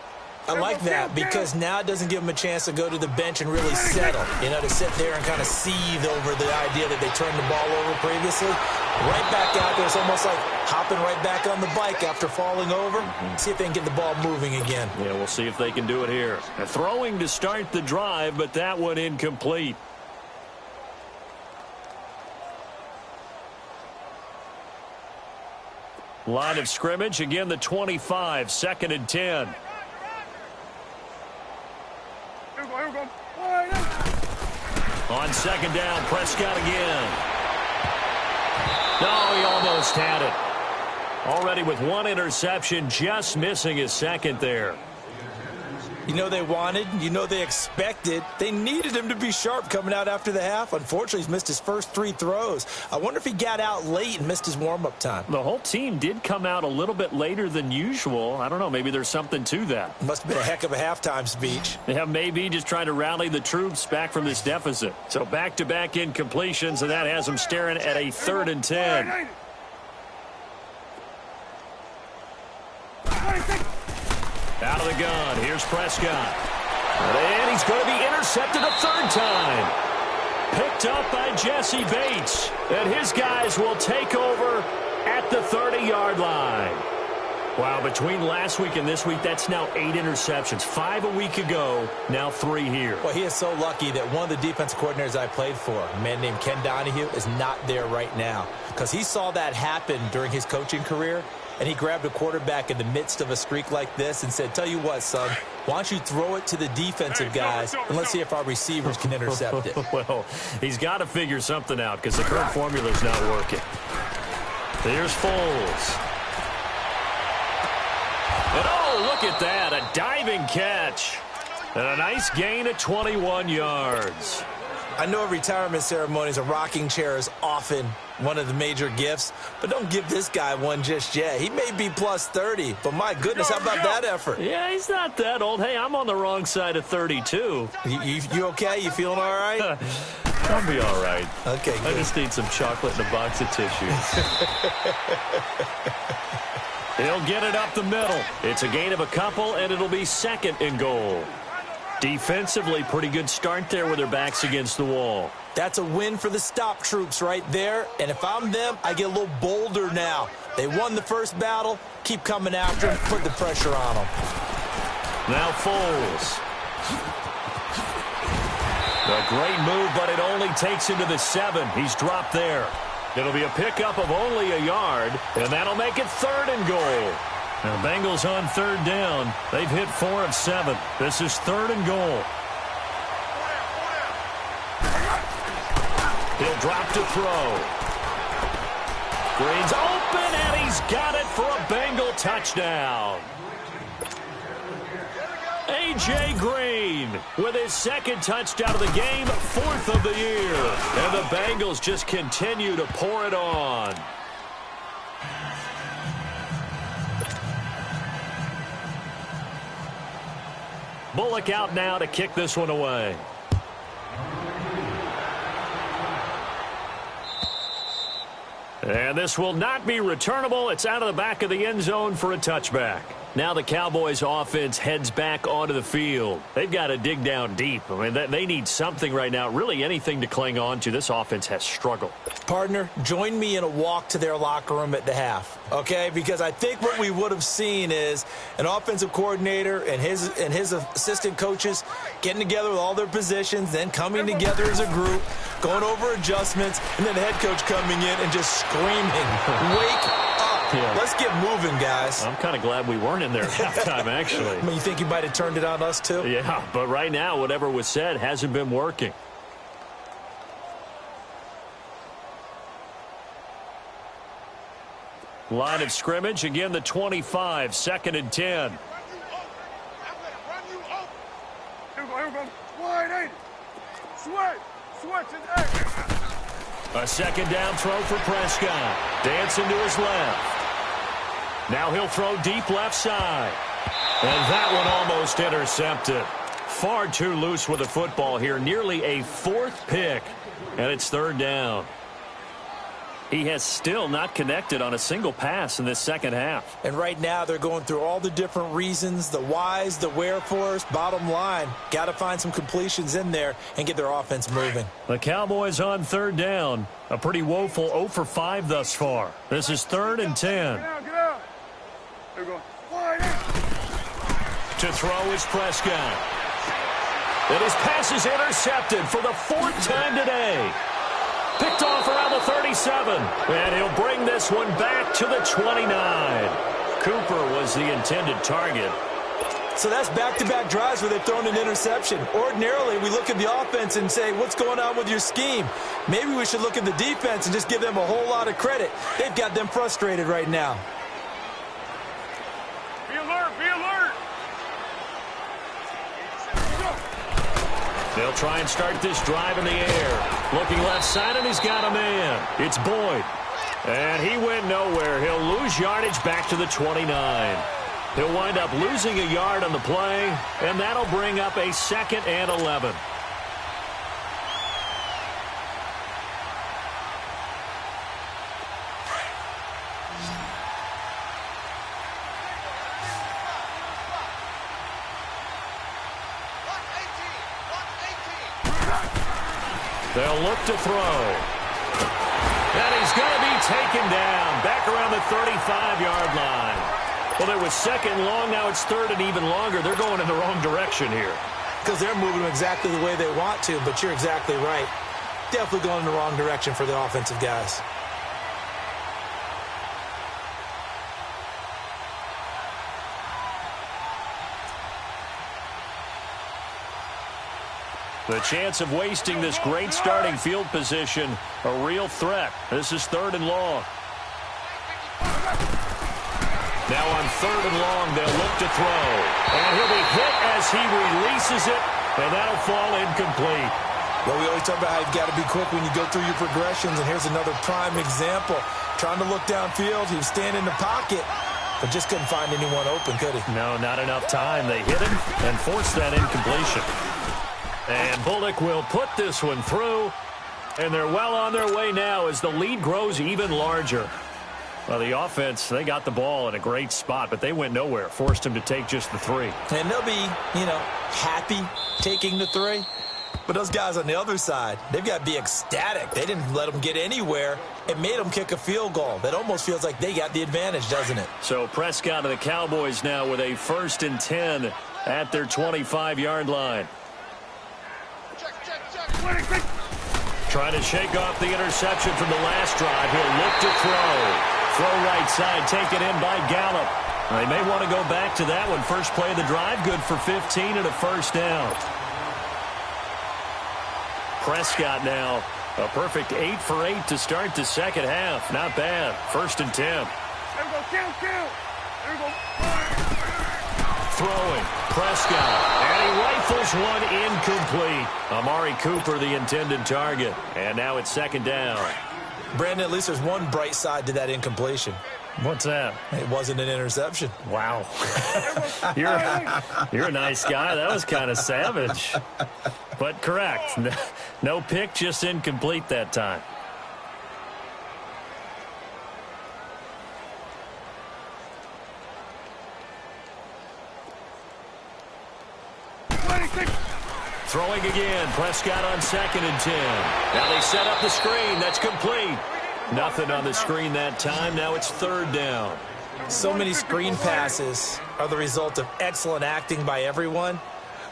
Speaker 3: I like that because now it doesn't give them a chance to go to the bench and really settle. You know, to sit there and kind of seethe over the idea that they turned the ball over previously. Right back out there. It's almost like hopping right back on the bike after falling over. See if they can get the ball moving again.
Speaker 1: Yeah, we'll see if they can do it here. A throwing to start the drive, but that one incomplete. Line of scrimmage, again the 25, 2nd and 10. On second down, Prescott again. No, he almost had it. Already with one interception, just missing his second there.
Speaker 3: You know they wanted, you know they expected. They needed him to be sharp coming out after the half. Unfortunately, he's missed his first 3 throws. I wonder if he got out late and missed his warm-up time.
Speaker 1: The whole team did come out a little bit later than usual. I don't know, maybe there's something to that.
Speaker 3: Must have been a heck of a halftime speech.
Speaker 1: Yeah, maybe just trying to rally the troops back from this deficit. So back-to-back incompletions, and that has them staring at a 3rd and 10. Out of the gun, here's Prescott. And he's going to be intercepted a 3rd time. Picked up by Jesse Bates. And his guys will take over at the 30-yard line. Wow, between last week and this week, that's now 8 interceptions. 5 a week ago, now 3 here.
Speaker 3: Well, he is so lucky that one of the defense coordinators I played for, a man named Ken Donahue, is not there right now. Because he saw that happen during his coaching career. And he grabbed a quarterback in the midst of a streak like this and said, tell you what, son, why don't you throw it to the defensive guys and let's see if our receivers can intercept it.
Speaker 1: Well, he's got to figure something out because the current formula is not working. Here's Foles. And oh, look at that, a diving catch. And a nice gain of 21 yards.
Speaker 3: I know at retirement ceremonies, a rocking chair is often one of the major gifts, but don't give this guy one just yet. He may be plus 30, but my goodness, how about that effort?
Speaker 1: Yeah, he's not that old. Hey, I'm on the wrong side of 32.
Speaker 3: You okay? You feeling all right?
Speaker 1: I'll be all right.
Speaker 3: Okay, good.
Speaker 1: I just need some chocolate and a box of tissues. He'll get it up the middle. It's a gain of a couple, and it'll be 2nd and goal. Defensively, pretty good start there with their backs against the wall.
Speaker 3: That's a win for the stop troops right there. And if I'm them, I get a little bolder now. They won the first battle. Keep coming after them. Put the pressure on them.
Speaker 1: Now Foles. A great move, but it only takes him to the 7. He's dropped there. It'll be a pickup of only a yard, and that'll make it 3rd and goal. Now, Bengals on 3rd down. They've hit 4 of 7. This is 3rd and goal. He'll drop to throw. Green's open, and he's got it for a Bengal touchdown. A.J. Green with his 2nd touchdown of the game, 4th of the year. And the Bengals just continue to pour it on. Bullock out now to kick this one away. And this will not be returnable. It's out of the back of the end zone for a touchback. Now the Cowboys offense heads back onto the field. They've got to dig down deep. I mean, they need something right now, really anything to cling on to. This offense has struggled.
Speaker 3: Partner, join me in a walk to their locker room at the half, okay? Because I think what we would have seen is an offensive coordinator and his assistant coaches getting together with all their positions, then coming together as a group, going over adjustments, and then the head coach coming in and just screaming, "Wake up." Yeah. Let's get moving, guys.
Speaker 1: I'm kind of glad we weren't in there at halftime, actually.
Speaker 3: I mean, you think you might have turned it on us, too?
Speaker 1: Yeah, but right now, whatever was said hasn't been working. Line of scrimmage, again, the 25, 2nd and 10.
Speaker 2: Here we go. Wide eight. Switch and eight.
Speaker 1: A 2nd down throw for Prescott. Dancing to his left. Now he'll throw deep left side. And that one almost intercepted. Far too loose with the football here. Nearly a 4th pick. And it's 3rd down. He has still not connected on a single pass in this 2nd half.
Speaker 3: And right now they're going through all the different reasons, the whys, the wherefores. Bottom line, got to find some completions in there and get their offense moving.
Speaker 1: The Cowboys on 3rd down. A pretty woeful 0 for 5 thus far. This is 3rd and 10.
Speaker 2: Get out. Here we go. Wide eight.
Speaker 1: To throw is Prescott. And his pass is intercepted for the 4th time today. Picked off around the 37. And he'll bring this one back to the 29. Cooper was the intended target.
Speaker 3: So that's back-to-back drives where they've thrown an interception. Ordinarily, we look at the offense and say, what's going on with your scheme? Maybe we should look at the defense and just give them a whole lot of credit. They've got them frustrated right now.
Speaker 2: Be alert.
Speaker 1: They'll try and start this drive in the air. Looking left side, and he's got a man. It's Boyd. And he went nowhere. He'll lose yardage back to the 29. He'll wind up losing a yard on the play, and that'll bring up a 2nd and 11. They'll look to throw. And he's going to be taken down back around the 35-yard line. Well, it was 2nd long. Now it's 3rd and even longer. They're going in the wrong direction here.
Speaker 3: Because they're moving exactly the way they want to, but you're exactly right. Definitely going in the wrong direction for the offensive guys.
Speaker 1: The chance of wasting this great starting field position, a real threat. This is 3rd and long. Now on 3rd and long, they'll look to throw. And he'll be hit as he releases it, and that'll fall incomplete.
Speaker 3: Well, we always talk about how you've got to be quick when you go through your progressions, and here's another prime example. Trying to look downfield, he was standing in the pocket, but just couldn't find anyone open, could he?
Speaker 1: No, not enough time. They hit him and forced that incompletion. And Bullock will put this one through, and they're well on their way now as the lead grows even larger. Well, the offense, they got the ball in a great spot, but they went nowhere, forced him to take just the 3.
Speaker 3: And they'll be, happy taking the 3. But those guys on the other side, they've got to be ecstatic. They didn't let them get anywhere. It made them kick a field goal. That almost feels like they got the advantage, doesn't it?
Speaker 1: So Prescott and the Cowboys now with a 1st and 10 at their 25-yard line. Trying to shake off the interception from the last drive. He'll look to throw. Throw right side, taken in by Gallup. They may want to go back to that one. First play of the drive, good for 15 and a first down. Prescott now, a perfect 8 for 8 to start the second half. Not bad. 1st and 10.
Speaker 2: There we go, kill. There we go.
Speaker 1: Throwing, Prescott, and he rifles one incomplete. Amari Cooper, the intended target. And now it's 2nd down.
Speaker 3: Brandon, at least there's one bright side to that incompletion.
Speaker 1: What's that?
Speaker 3: It wasn't an interception.
Speaker 1: Wow. You're a nice guy. That was kind of savage. But correct. No pick, just incomplete that time. Throwing again. Prescott on 2nd and 10. Now they set up the screen. That's complete. Nothing on the screen that time. Now it's 3rd down.
Speaker 3: So many screen passes are the result of excellent acting by everyone.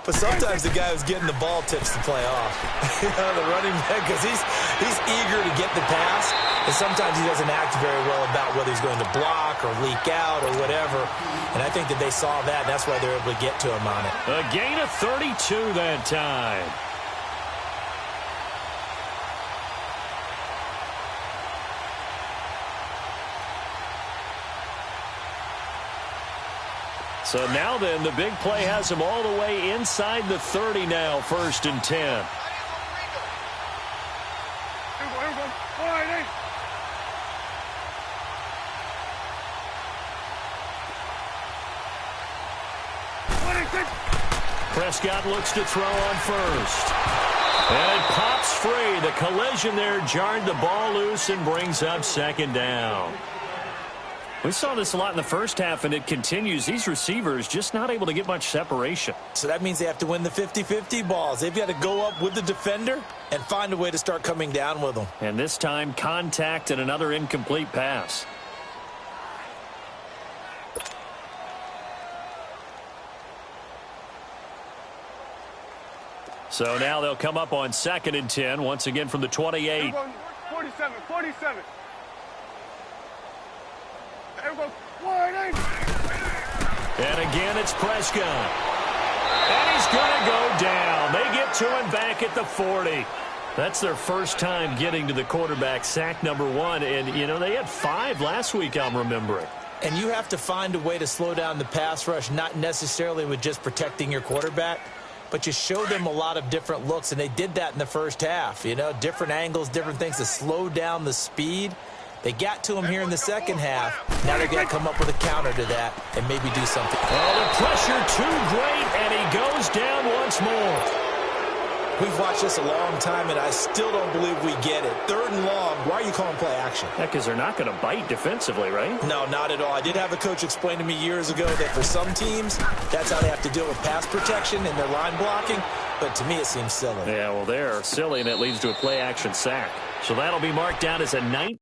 Speaker 3: But sometimes the guy who's getting the ball tips the play off. The running back, because he's eager to get the pass. And sometimes he doesn't act very well about whether he's going to block or leak out or whatever. And I think that they saw that. That's why they're able to get to him on it.
Speaker 1: A gain of 32 that time. So now then, the big play has him all the way inside the 30 now, 1st and 10.
Speaker 2: Here we go. All right,
Speaker 1: Prescott looks to throw on 1st. And it pops free. The collision there jarred the ball loose and brings up 2nd down. We saw this a lot in the first half, and it continues. These receivers just not able to get much separation.
Speaker 3: So that means they have to win the 50-50 balls. They've got to go up with the defender and find a way to start coming down with them.
Speaker 1: And this time, contact and another incomplete pass. So now they'll come up on 2nd and 10, once again from the 28.
Speaker 2: 47.
Speaker 1: And again, it's Prescott. And he's going to go down. They get to him back at the 40. That's their first time getting to the quarterback, sack number 1. And, you know, they had 5 last week, I'm remembering.
Speaker 3: And you have to find a way to slow down the pass rush, not necessarily with just protecting your quarterback, but you show them a lot of different looks, and they did that in the first half. You know, different angles, different things to slow down the speed. They got to him here in the second half. Now they've got to come up with a counter to that and maybe do something.
Speaker 1: Oh, the pressure too great, and he goes down once more.
Speaker 3: We've watched this a long time, and I still don't believe we get it. 3rd and long, why are you calling play action?
Speaker 1: Yeah, because they're not going to bite defensively, right?
Speaker 3: No, not at all. I did have a coach explain to me years ago that for some teams, that's how they have to deal with pass protection and their line blocking. But to me, it seems silly.
Speaker 1: Yeah, well, they're silly, and it leads to a play action sack. So that'll be marked down as a 19.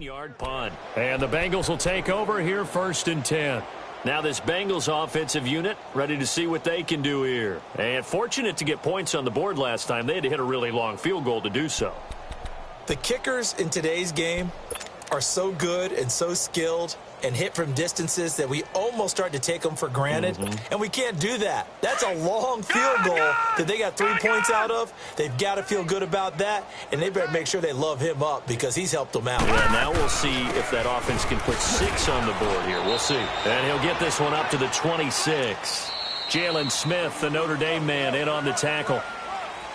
Speaker 1: Yard punt. And the Bengals will take over here, 1st and 10. Now this Bengals offensive unit ready to see what they can do here. And fortunate to get points on the board last time. They had to hit a really long field goal to do so.
Speaker 3: The kickers in today's game are so good and so skilled and hit from distances that we almost start to take them for granted. And we can't do that. That's a long field goal that they got 3 points out of. They've got to feel good about that, and they better make sure they love him up because he's helped them out.
Speaker 1: Yeah, now we'll see if that offense can put 6 on the board here. We'll see. And he'll get this one up to the 26. Jalen Smith, the Notre Dame man, in on the tackle.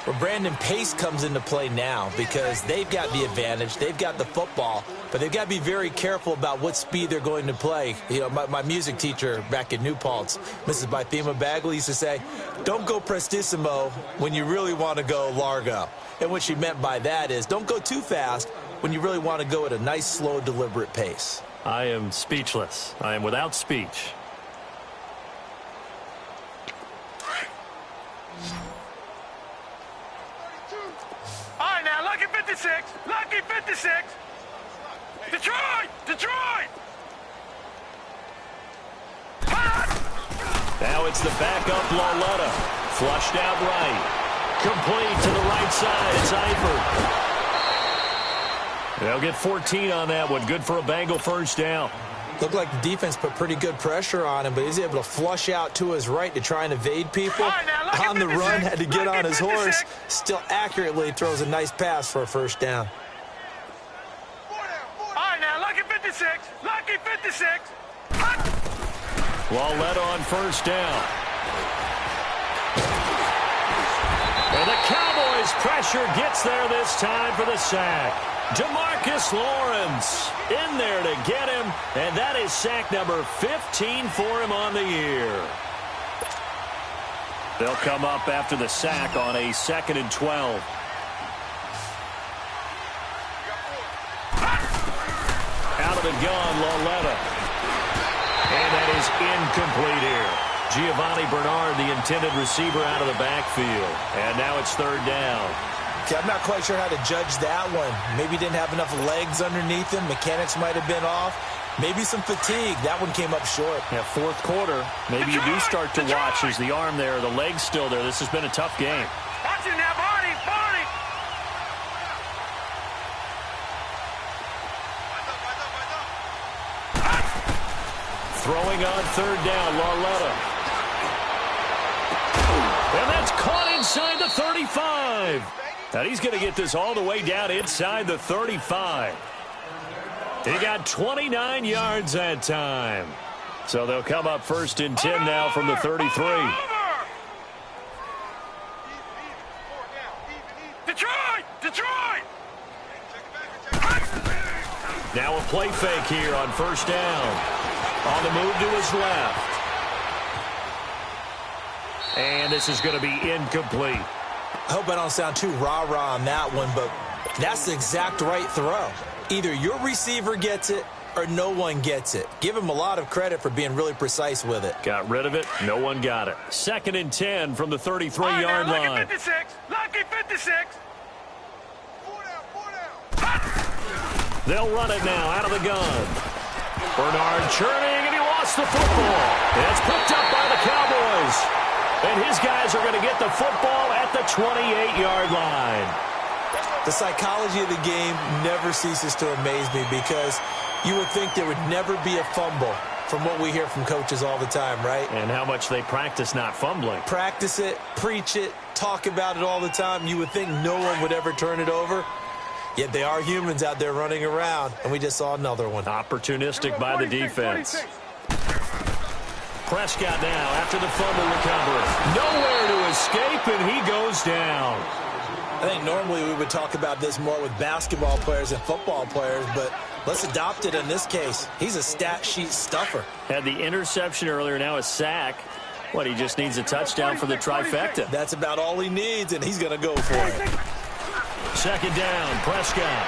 Speaker 3: Well, Brandon, pace comes into play now because they've got the advantage. They've got the football, but they've got to be very careful about what speed they're going to play. You know, my music teacher back in New Paltz, Mrs. Bythema Bagley, used to say, don't go prestissimo when you really want to go largo. And what she meant by that is don't go too fast when you really want to go at a nice, slow, deliberate pace.
Speaker 1: I am speechless. I am without speech.
Speaker 2: All right, now, lucky 56. Lucky 56. Detroit! Detroit!
Speaker 1: Now it's the backup Lauletta. Flushed out right. Complete to the right side. It's Eifert. They'll get 14 on that one. Good for a Bengal first down.
Speaker 3: Looked like the defense put pretty good pressure on him, but he's able to flush out to his right to try and evade people.
Speaker 2: Right,
Speaker 3: on the run, had to get on his horse. Still accurately throws a nice pass for a first down.
Speaker 2: All right, now, lucky 56. Lucky 56.
Speaker 1: Lauletta on first down. And the Cowboys' pressure gets there this time for the sack. Demarcus Lawrence in there to get him, and that is sack number 15 for him on the year. They'll come up after the sack on a 2nd and 12. Out of the gun, Lauletta. And that is incomplete here. Giovanni Bernard, the intended receiver, out of the backfield. And now it's 3rd down.
Speaker 3: Okay, I'm not quite sure how to judge that one. Maybe didn't have enough legs underneath him. Mechanics might have been off. Maybe some fatigue. That one came up short.
Speaker 1: Yeah, 4th quarter. Maybe you do start to watch as the arm there, the leg's still there. This has been a tough game.
Speaker 2: Watch it now, Barney. Barney.
Speaker 1: Throwing on 3rd down, Lauletta. And that's caught inside the 35. And he's going to get this all the way down inside the 35. He got 29 yards that time. So they'll come up 1st and 10 now from the 33.
Speaker 2: Detroit! Detroit!
Speaker 1: Now a play fake here on 1st down. On the move to his left. And this is going to be incomplete.
Speaker 3: I hope I don't sound too rah-rah on that one, but that's the exact right throw. Either your receiver gets it or no one gets it. Give him a lot of credit for being really precise with it.
Speaker 1: Got rid of it. No one got it. 2nd and 10 from the 33-yard line.
Speaker 2: Lucky 56. Lucky 56. Four down.
Speaker 1: They'll run it now out of the gun. Bernard churning, and he lost the football. And it's picked up by the Cowboys. And his guys are going to get the football at the 28-yard line.
Speaker 3: The psychology of the game never ceases to amaze me because you would think there would never be a fumble from what we hear from coaches all the time, right?
Speaker 1: And how much they practice not fumbling.
Speaker 3: Practice it, preach it, talk about it all the time. You would think no one would ever turn it over. Yet they are humans out there running around, and we just saw another one.
Speaker 1: Opportunistic by the defense. Prescott now after the fumble recovery. Nowhere to escape, and he goes down.
Speaker 3: I think normally we would talk about this more with basketball players and football players, but let's adopt it in this case. He's a stat sheet stuffer.
Speaker 1: Had the interception earlier, now a sack. What, he just needs a touchdown for the trifecta.
Speaker 3: That's about all he needs, and he's going to go for it.
Speaker 1: 2nd down, Prescott.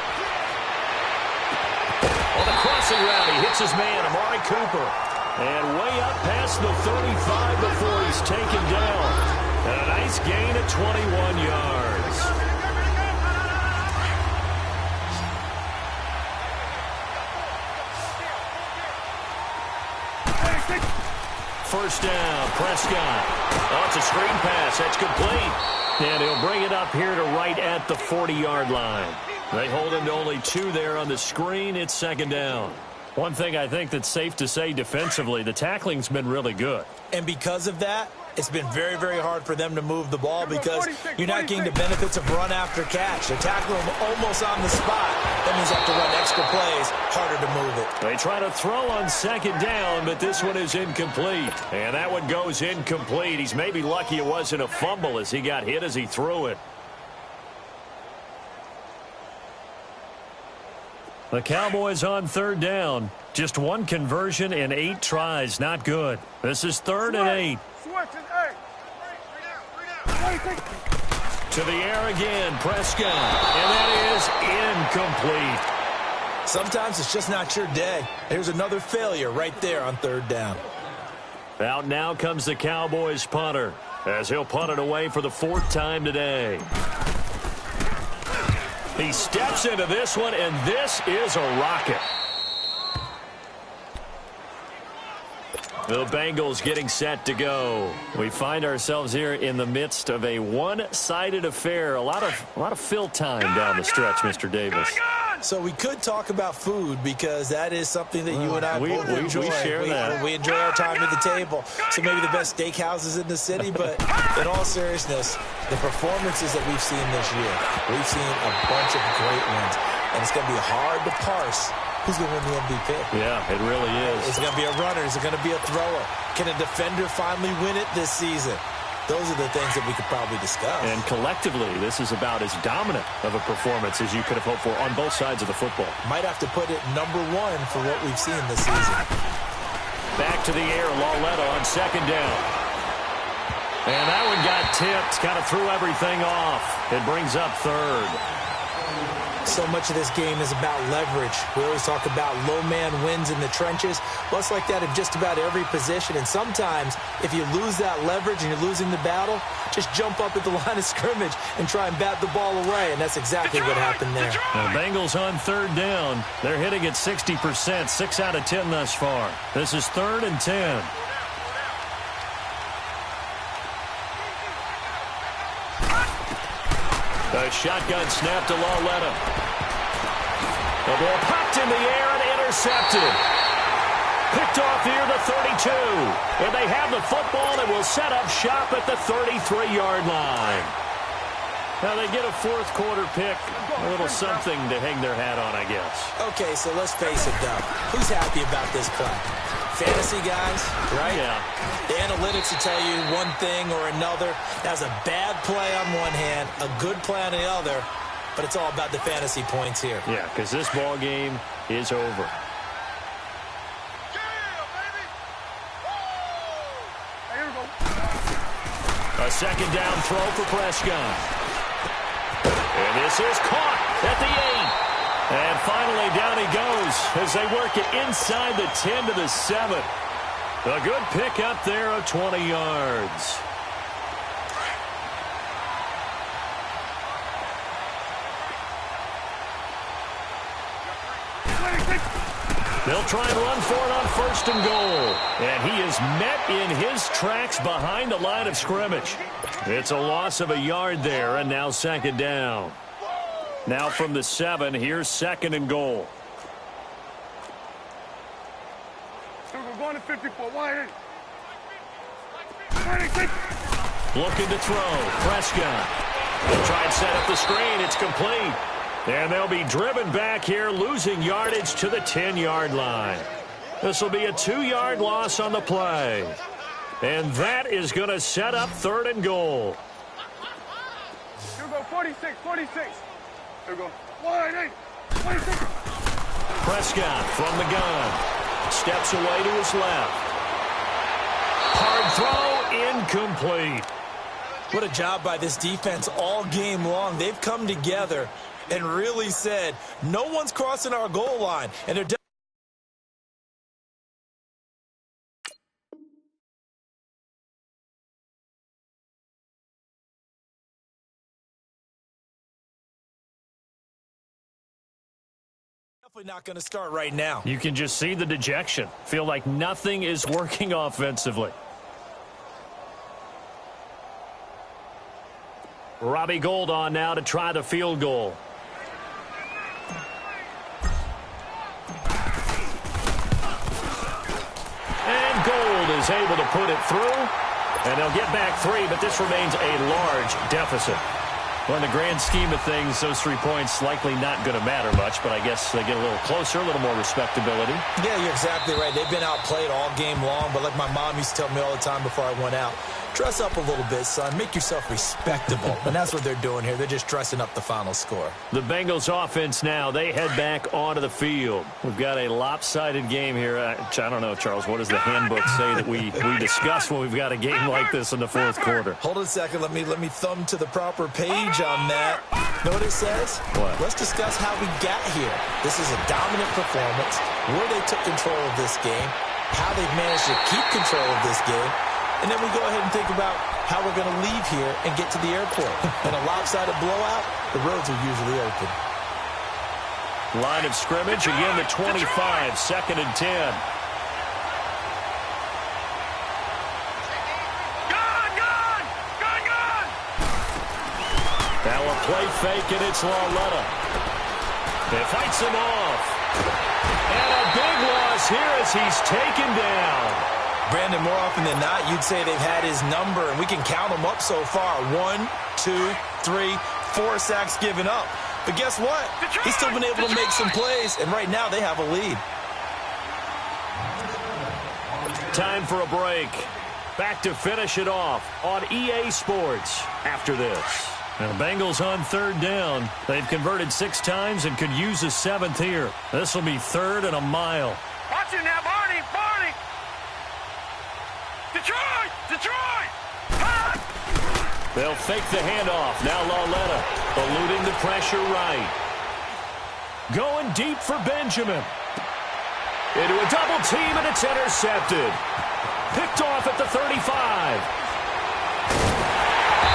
Speaker 1: On the crossing route, he hits his man, Amari Cooper. And way up past the 35 before he's taken down. And a nice gain of 21 yards. First down, Prescott. Oh, it's a screen pass. That's complete. And he'll bring it up here to right at the 40-yard line. They hold him to only 2 there on the screen. It's 2nd down. One thing I think that's safe to say defensively, the tackling's been really good.
Speaker 3: And because of that, it's been very, very hard for them to move the ball because you're not getting the benefits of run after catch. They're tackling them almost on the spot. That means they have to run extra plays, harder to move it.
Speaker 1: They try to throw on 2nd down, but this one is incomplete. And that one goes incomplete. He's maybe lucky it wasn't a fumble as he got hit as he threw it. The Cowboys on third down. Just one conversion in 8 tries. Not good. This is 3rd and 8. To the air again, Prescott. And that is incomplete.
Speaker 3: Sometimes it's just not your day. Here's another failure right there on 3rd down.
Speaker 1: Out now comes the Cowboys punter, as he'll punt it away for the 4th time today. He steps into this one, and this is a rocket. The Bengals getting set to go. We find ourselves here in the midst of a one-sided affair. A lot of fill time down the stretch, Mr. Davis.
Speaker 3: So we could talk about food because that is something that you and I both enjoy.
Speaker 1: We share that.
Speaker 3: We enjoy our time at the table. So maybe the best steakhouses in the city, but in all seriousness, the performances that we've seen this year, we've seen a bunch of great ones, and it's going to be hard to parse who's going to win the MVP.
Speaker 1: Yeah, it really is.
Speaker 3: Is it going to be a runner? Is it going to be a thrower? Can a defender finally win it this season? Those are the things that we could probably discuss.
Speaker 1: And collectively, this is about as dominant of a performance as you could have hoped for on both sides of the football.
Speaker 3: Might have to put it number 1 for what we've seen this season.
Speaker 1: Back to the air, Lauletta on 2nd down. And that one got tipped, kind of threw everything off. It brings up 3rd.
Speaker 3: So much of this game is about leverage. We always talk about low man wins in the trenches. Well, it's like that in just about every position. And sometimes, if you lose that leverage and you're losing the battle, just jump up at the line of scrimmage and try and bat the ball away. And that's exactly what happened there.
Speaker 1: The Bengals on 3rd down. They're hitting at 60%, 6 out of 10 thus far. This is 3rd and 10. A shotgun snap to Lauletta. The ball popped in the air and intercepted. Picked off near the 32. And they have the football and will set up shop at the 33-yard line. Now they get a 4th quarter pick. A little something to hang their hat on, I guess.
Speaker 3: Okay, so let's face it, though. Who's happy about this play? Fantasy guys, right?
Speaker 1: Yeah.
Speaker 3: The analytics will tell you one thing or another. That's a bad play on one hand, a good play on the other, but it's all about the fantasy points here.
Speaker 1: Yeah, because this ball game is over. A 2nd down throw for Prescott. And this is caught at the 8. And finally, down he goes as they work it inside the 10 to the 7. A good pick up there of 20 yards. They'll try and run for it on 1st and goal. And he is met in his tracks behind the line of scrimmage. It's a loss of a yard there, and now 2nd down. Now from the 7, here's 2nd and goal.
Speaker 2: So we're going to 54. Wide.
Speaker 1: Looking to throw. Prescott. They'll try and set up the screen. It's complete. And they'll be driven back here, losing yardage to the 10-yard line. This will be a 2-yard loss on the play. And that is going to set up 3rd and goal.
Speaker 2: Here we go, 46, 46. Here we go. Wide. 46.
Speaker 1: Prescott from the gun. Steps away to his left. Hard throw, incomplete.
Speaker 3: What a job by this defense all game long. They've come together and really said, no one's crossing our goal line. And they're definitely not going to start right now.
Speaker 1: You can just see the dejection. Feel like nothing is working offensively. Robbie Gould on now to try the field goal. And Gould is able to put it through. And they'll get back 3, but this remains a large deficit. Well, in the grand scheme of things, those 3 points likely not going to matter much, but I guess they get a little closer, a little more respectability.
Speaker 3: Yeah, you're exactly right. They've been outplayed all game long, but like my mom used to tell me all the time before I went out, Dress up a little bit, son. Make yourself respectable. And that's what they're doing here. They're just dressing up the final score.
Speaker 1: The Bengals offense now, they head back onto the field. We've got a lopsided game here. I don't know, Charles, what does the handbook say that we discuss when we've got a game like this in the fourth quarter?
Speaker 3: Hold on a second. Let me thumb to the proper page on that. Know what it says?
Speaker 1: What?
Speaker 3: Let's discuss how we got here. This is a dominant performance, where they took control of this game, how they've managed to keep control of this game, and then we go ahead and think about how we're going to leave here and get to the airport. In a lopsided blowout, the roads are usually open.
Speaker 1: Line of scrimmage, again the 25, 2nd and 10. Now a play fake, and it's Lauletta. He fights him off. And a big loss here as he's taken down.
Speaker 3: Brandon, more often than not, you'd say they've had his number, and we can count them up so far. 1, 2, 3, 4 sacks given up. But guess what? He's still been able to make some plays, and right now they have a lead.
Speaker 1: Time for a break. Back to finish it off on EA Sports after this. And the Bengals on 3rd down. They've converted 6 times and could use a 7th here. This will be 3rd and a mile.
Speaker 2: Watch it now, Barney! Barney! Detroit! Detroit! Hot!
Speaker 1: They'll fake the handoff. Now Lauletta eluding the pressure right. Going deep for Benjamin. Into a double team, and it's intercepted. Picked off at the 35.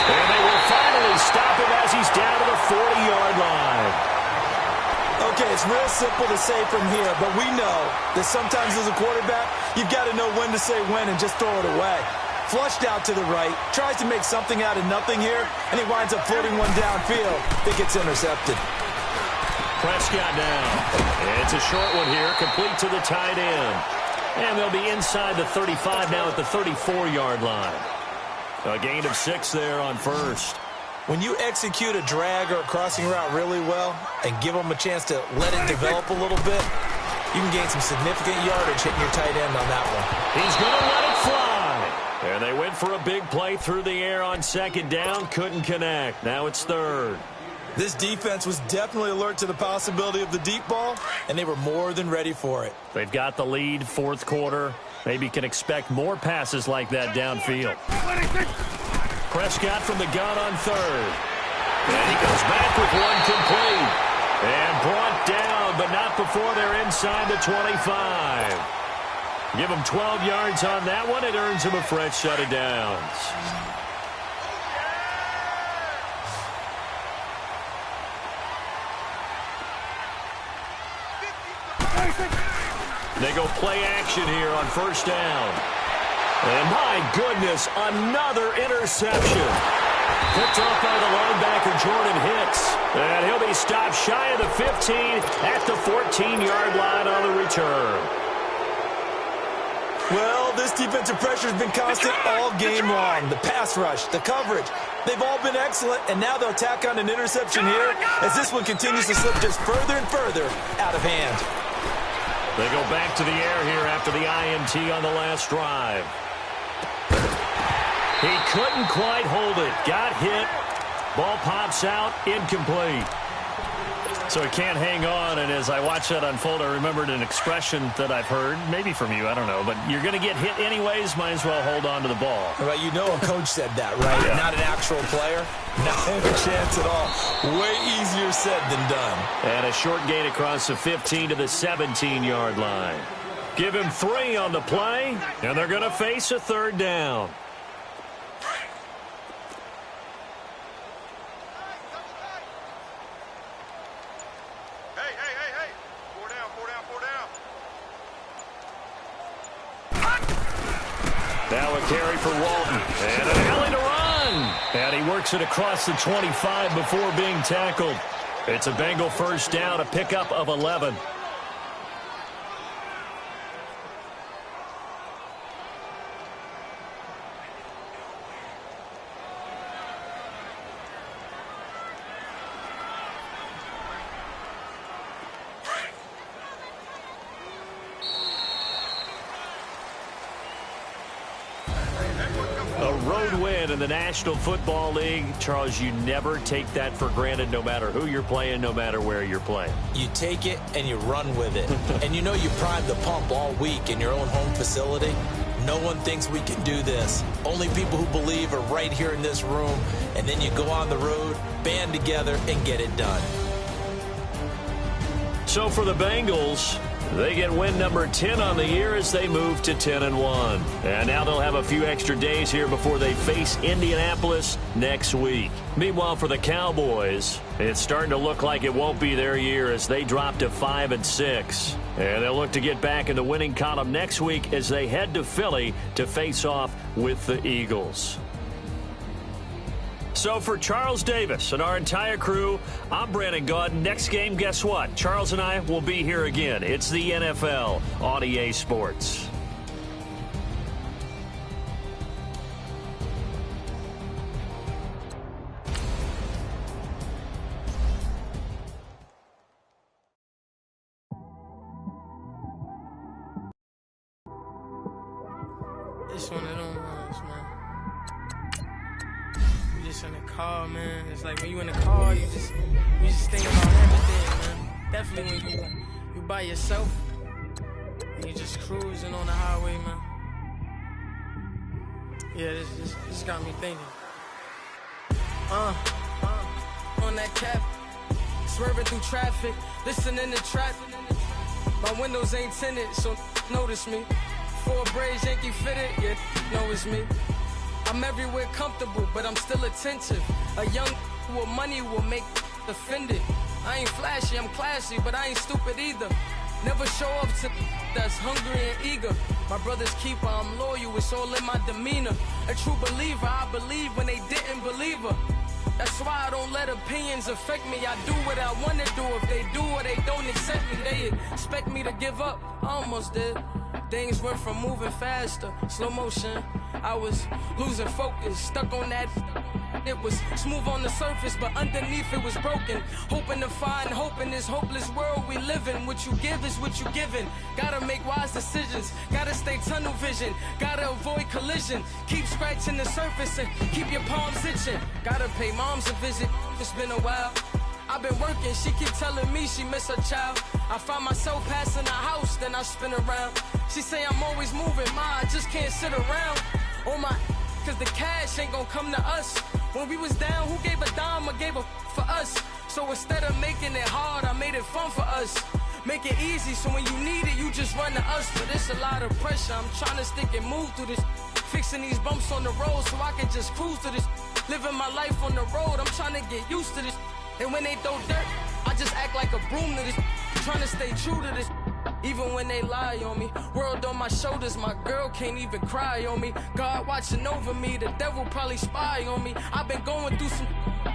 Speaker 1: And they will finally stop him as he's down to the 40-yard line.
Speaker 3: Okay, it's real simple to say from here, but we know that sometimes as a quarterback, you've got to know when to say when and just throw it away. Flushed out to the right, tries to make something out of nothing here, and he winds up floating one downfield that gets intercepted.
Speaker 1: Prescott down. It's a short one here, complete to the tight end. And they'll be inside the 35 now at the 34-yard line. A gain of 6 there on 1st.
Speaker 3: When you execute a drag or a crossing route really well and give them a chance to let it develop a little bit, you can gain some significant yardage hitting your tight end on that one.
Speaker 1: He's going to let it fly. And they went for a big play through the air on 2nd down. Couldn't connect. Now it's 3rd.
Speaker 3: This defense was definitely alert to the possibility of the deep ball, and they were more than ready for it.
Speaker 1: They've got the lead, 4th quarter. Maybe can expect more passes like that downfield. Prescott from the gun on 3rd. And he goes back with one complete. And brought down, but not before they're inside the 25. Give him 12 yards on that one. It earns him a fresh set of downs. They go play action here on 1st down. And my goodness, another interception. Picked off by the linebacker, Jordan Hicks. And he'll be stopped shy of the 15 at the 14-yard line on the return.
Speaker 3: Well, this defensive pressure has been constant all game long. The pass rush, the coverage, they've all been excellent, and now they'll tack on an interception here as this one continues to slip just further and further out of hand.
Speaker 1: They go back to the air here after the INT on the last drive. He couldn't quite hold it. Got hit. Ball pops out. Incomplete. So he can't hang on, and as I watched that unfold, I remembered an expression that I've heard, maybe from you, I don't know, but you're going to get hit anyways, might as well hold on to the ball.
Speaker 3: Right, you know a coach said that, right?
Speaker 1: Yeah.
Speaker 3: Not an actual player. Not a chance at all. Way easier said than done.
Speaker 1: And a short gain across the 15 to the 17-yard line. Give him 3 on the play, and they're going to face a 3rd down. Now a carry for Walton. And an alley to run. And he works it across the 25 before being tackled. It's a Bengal 1st down, a pickup of 11. A road win in the National Football League. Charles, you never take that for granted no matter who you're playing, no matter where you're playing.
Speaker 3: You take it and you run with it. And you know you primed the pump all week in your own home facility. No one thinks we can do this. Only people who believe are right here in this room. And then you go on the road, band together, and get it done.
Speaker 1: So for the Bengals, they get win number 10 on the year as they move to 10-1. And now they'll have a few extra days here before they face Indianapolis next week. Meanwhile, for the Cowboys, it's starting to look like it won't be their year as they drop to 5-6. And they'll look to get back in the winning column next week as they head to Philly to face off with the Eagles. So for Charles Davis and our entire crew, I'm Brandon Gaudin. Next game, guess what? Charles and I will be here again. It's the NFL on EA Sports.
Speaker 4: It's one of them ones, man. You just in the car, man. It's like when you in the car, you just think about everything, man. Definitely when you by yourself and you just cruising on the highway, man. Yeah, this got me thinking. On that cap, swerving through traffic, listening to trap. My windows ain't tinted, so notice me. Four braids, Yankee fitted, yeah, know it's me. I'm everywhere comfortable, but I'm still attentive. A young with money will make offended. I ain't flashy, I'm classy, but I ain't stupid either. Never show up to that's hungry and eager. My brother's keeper, I'm loyal, it's all in my demeanor. A true believer, I believe when they didn't believe her. That's why I don't let opinions affect me. I do what I want to do. If they do or they don't accept me, they expect me to give up. I almost did. Things went from moving faster, slow motion. I was losing focus, stuck on that. It was smooth on the surface, but underneath it was broken. Hoping to find hope in this hopeless world we live in. What you give is what you given. Gotta make wise decisions. Gotta stay tunnel vision. Gotta avoid collision. Keep scratching the surface and keep your palms itching. Gotta pay moms a visit. It's been a while. I've been working, she keep telling me she miss her child. I find myself passing the house, then I spin around. She say I'm always moving, ma, I just can't sit around. Oh my, cause the cash ain't gonna come to us. When we was down, who gave a dime or gave a for us? So instead of making it hard, I made it fun for us. Make it easy, so when you need it, you just run to us. But it's a lot of pressure, I'm trying to stick and move through this. Fixing these bumps on the road so I can just cruise to this. Living my life on the road, I'm trying to get used to this. And when they throw dirt, I just act like a broom to this. Trying to stay true to this. Even when they lie on me. World on my shoulders, my girl can't even cry on me. God watching over me, the devil probably spy on me. I've been going through some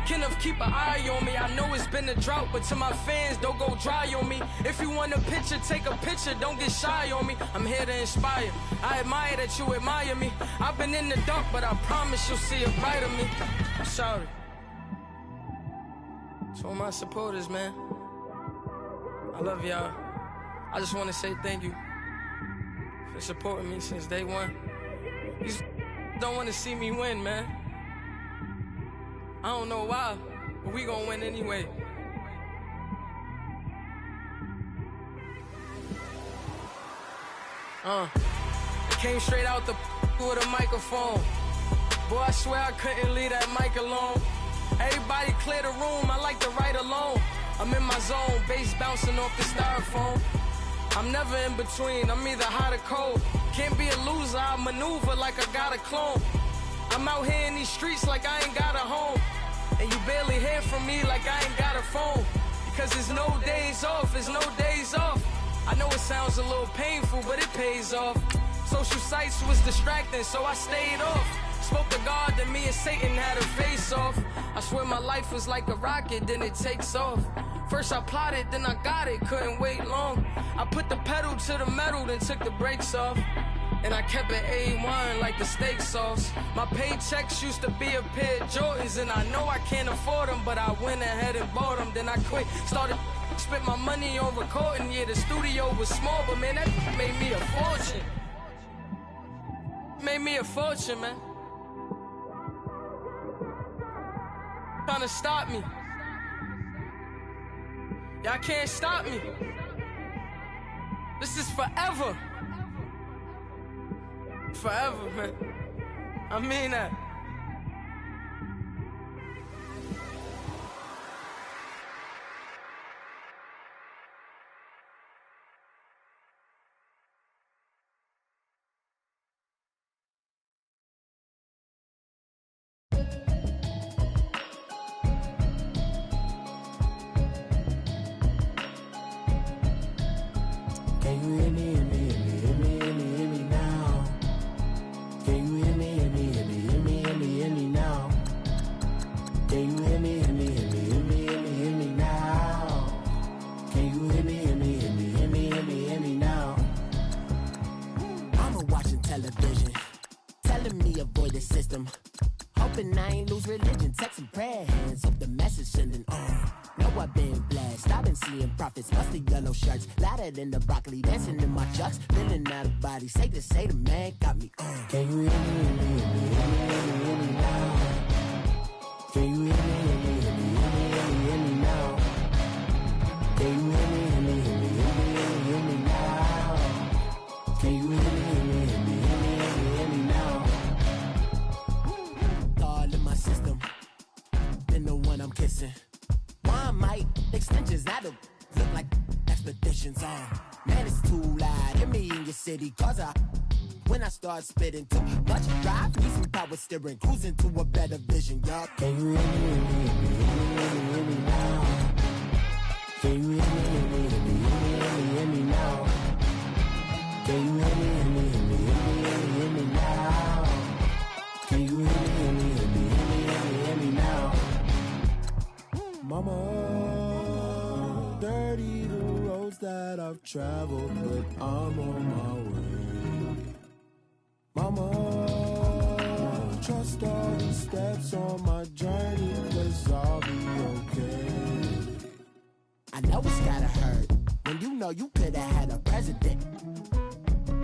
Speaker 4: Kenneth, keep an eye on me. I know it's been a drought, but to my fans, don't go dry on me. If you want a picture, take a picture, don't get shy on me. I'm here to inspire. I admire that you admire me. I've been in the dark, but I promise you'll see a bright of me. I'm sorry. To all my supporters, man. I love y'all. I just want to say thank you for supporting me since day one. You don't want to see me win, man. I don't know why, but we gonna win anyway. Came straight out the with a microphone. Boy, I swear I couldn't leave that mic alone. Everybody clear the room, I like to write alone. I'm in my zone, bass bouncing off the styrofoam. I'm never in between, I'm either hot or cold. Can't be a loser, I maneuver like I got a clone. I'm out here in these streets like I ain't got a home. And you barely hear from me like I ain't got a phone. Because there's no days off, there's no days off. I know it sounds a little painful, but it pays off. Social sites was distracting, so I stayed off. Spoke to God that me and Satan had a face off. I swear my life was like a rocket, then it takes off. First I plotted, then I got it, couldn't wait long. I put the pedal to the metal, then took the brakes off. And I kept it A1 like the steak sauce. My paychecks used to be a pair of Jordans, and I know I can't afford them, but I went ahead and bought them. Then I quit, started spent my money on recording. Yeah, the studio was small, but man, that made me a fortune. Made me a fortune, man. trying to stop me. Y'all can't stop me. This is forever. Forever, man. I mean that.
Speaker 5: Can you hear me, hear me, hear me, hear me, hear me, hear me now? Can you hear me, hear me, hear me, hear me, hear me, hear me now? Can you hear me, hear me, hear me, hear me, hear me, hear me now? Can you hear me, hear me, hear me, hear me, hear me, hear me now? Mama watching television, telling me avoid the system. Hoping I ain't lose religion, texting prayer hands, hope the message sending on. Know I've been blessed, I've been seeing prophets, musty yellow shirts, louder than the broccoli, dancing in my chucks, feeling out of body, say the man got me on. Can you hear me, hear me, hear me, hear me, hear me, hear me now? Can you hear me, hear me, hear me, hear me, hear me, hear me now? Can you hear me, hear me, hear me, hear me, hear me, hear me now? Can you hear me, hear me, hear me, hear me, hear me, hear me now? All in my system, been the one I'm kissing. One might extensions that'll look like expeditions on. Man, it's too loud. Hear me in your city, cause when I start spitting too much drive, need some power steering, cruising to a better vision, y'all. Can you hear me, hear me, hear me, hear me, hear me, hear me now? Can you hear me, hear me, hear me, hear me, hear me, hear me now? Can you hear me, hear me, hear me, hear me, hear me, hear me now? Can you hear me, hear me, hear me, hear me, hear me, hear me now? Mama, dirty the roads that I've traveled, but I'm on my way. Mama, trust all the steps on my journey, 'cause I'll be okay. I know it's gotta hurt when you know you could've had a president.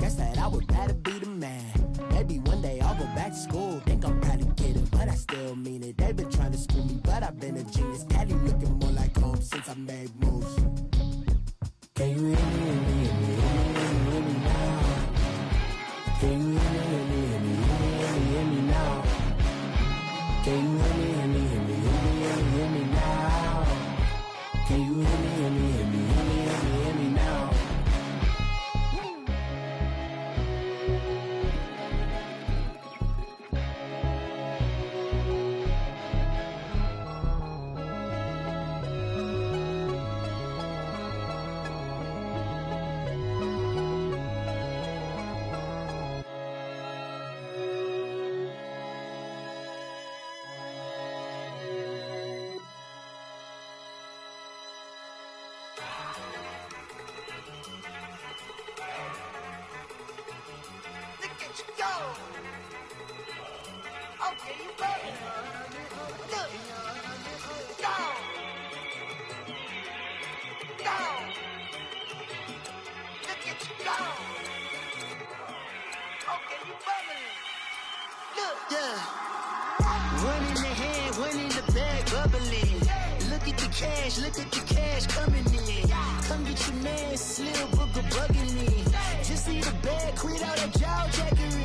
Speaker 5: Guess that I would rather be the man. Maybe one day I'll go back to school. Think I'm probably kidding, but I still mean it. They've been trying to screw me, but I've been a genius. Caddy looking more like home since I made moves. Can you hear me, hear me, hear me, hear me, hear me, hear me now? Can you hear me, hear me, hear me, hear me, hear me, hear me now? Can you hear me, hear me, hear me, hear me, hear me, hear me now? Can you hear me, hear me, hear me, hear me, hear me, hear me now?
Speaker 6: Okay, you ready? Look. Go. Go. Look at you go. Okay, you bubbling. Look. Yeah. One in the hand, one in the bag, bubbling. Look at the cash coming in. Come get your man, Slim Booger bugging in. Just see the bag, quit all that jaw jackery.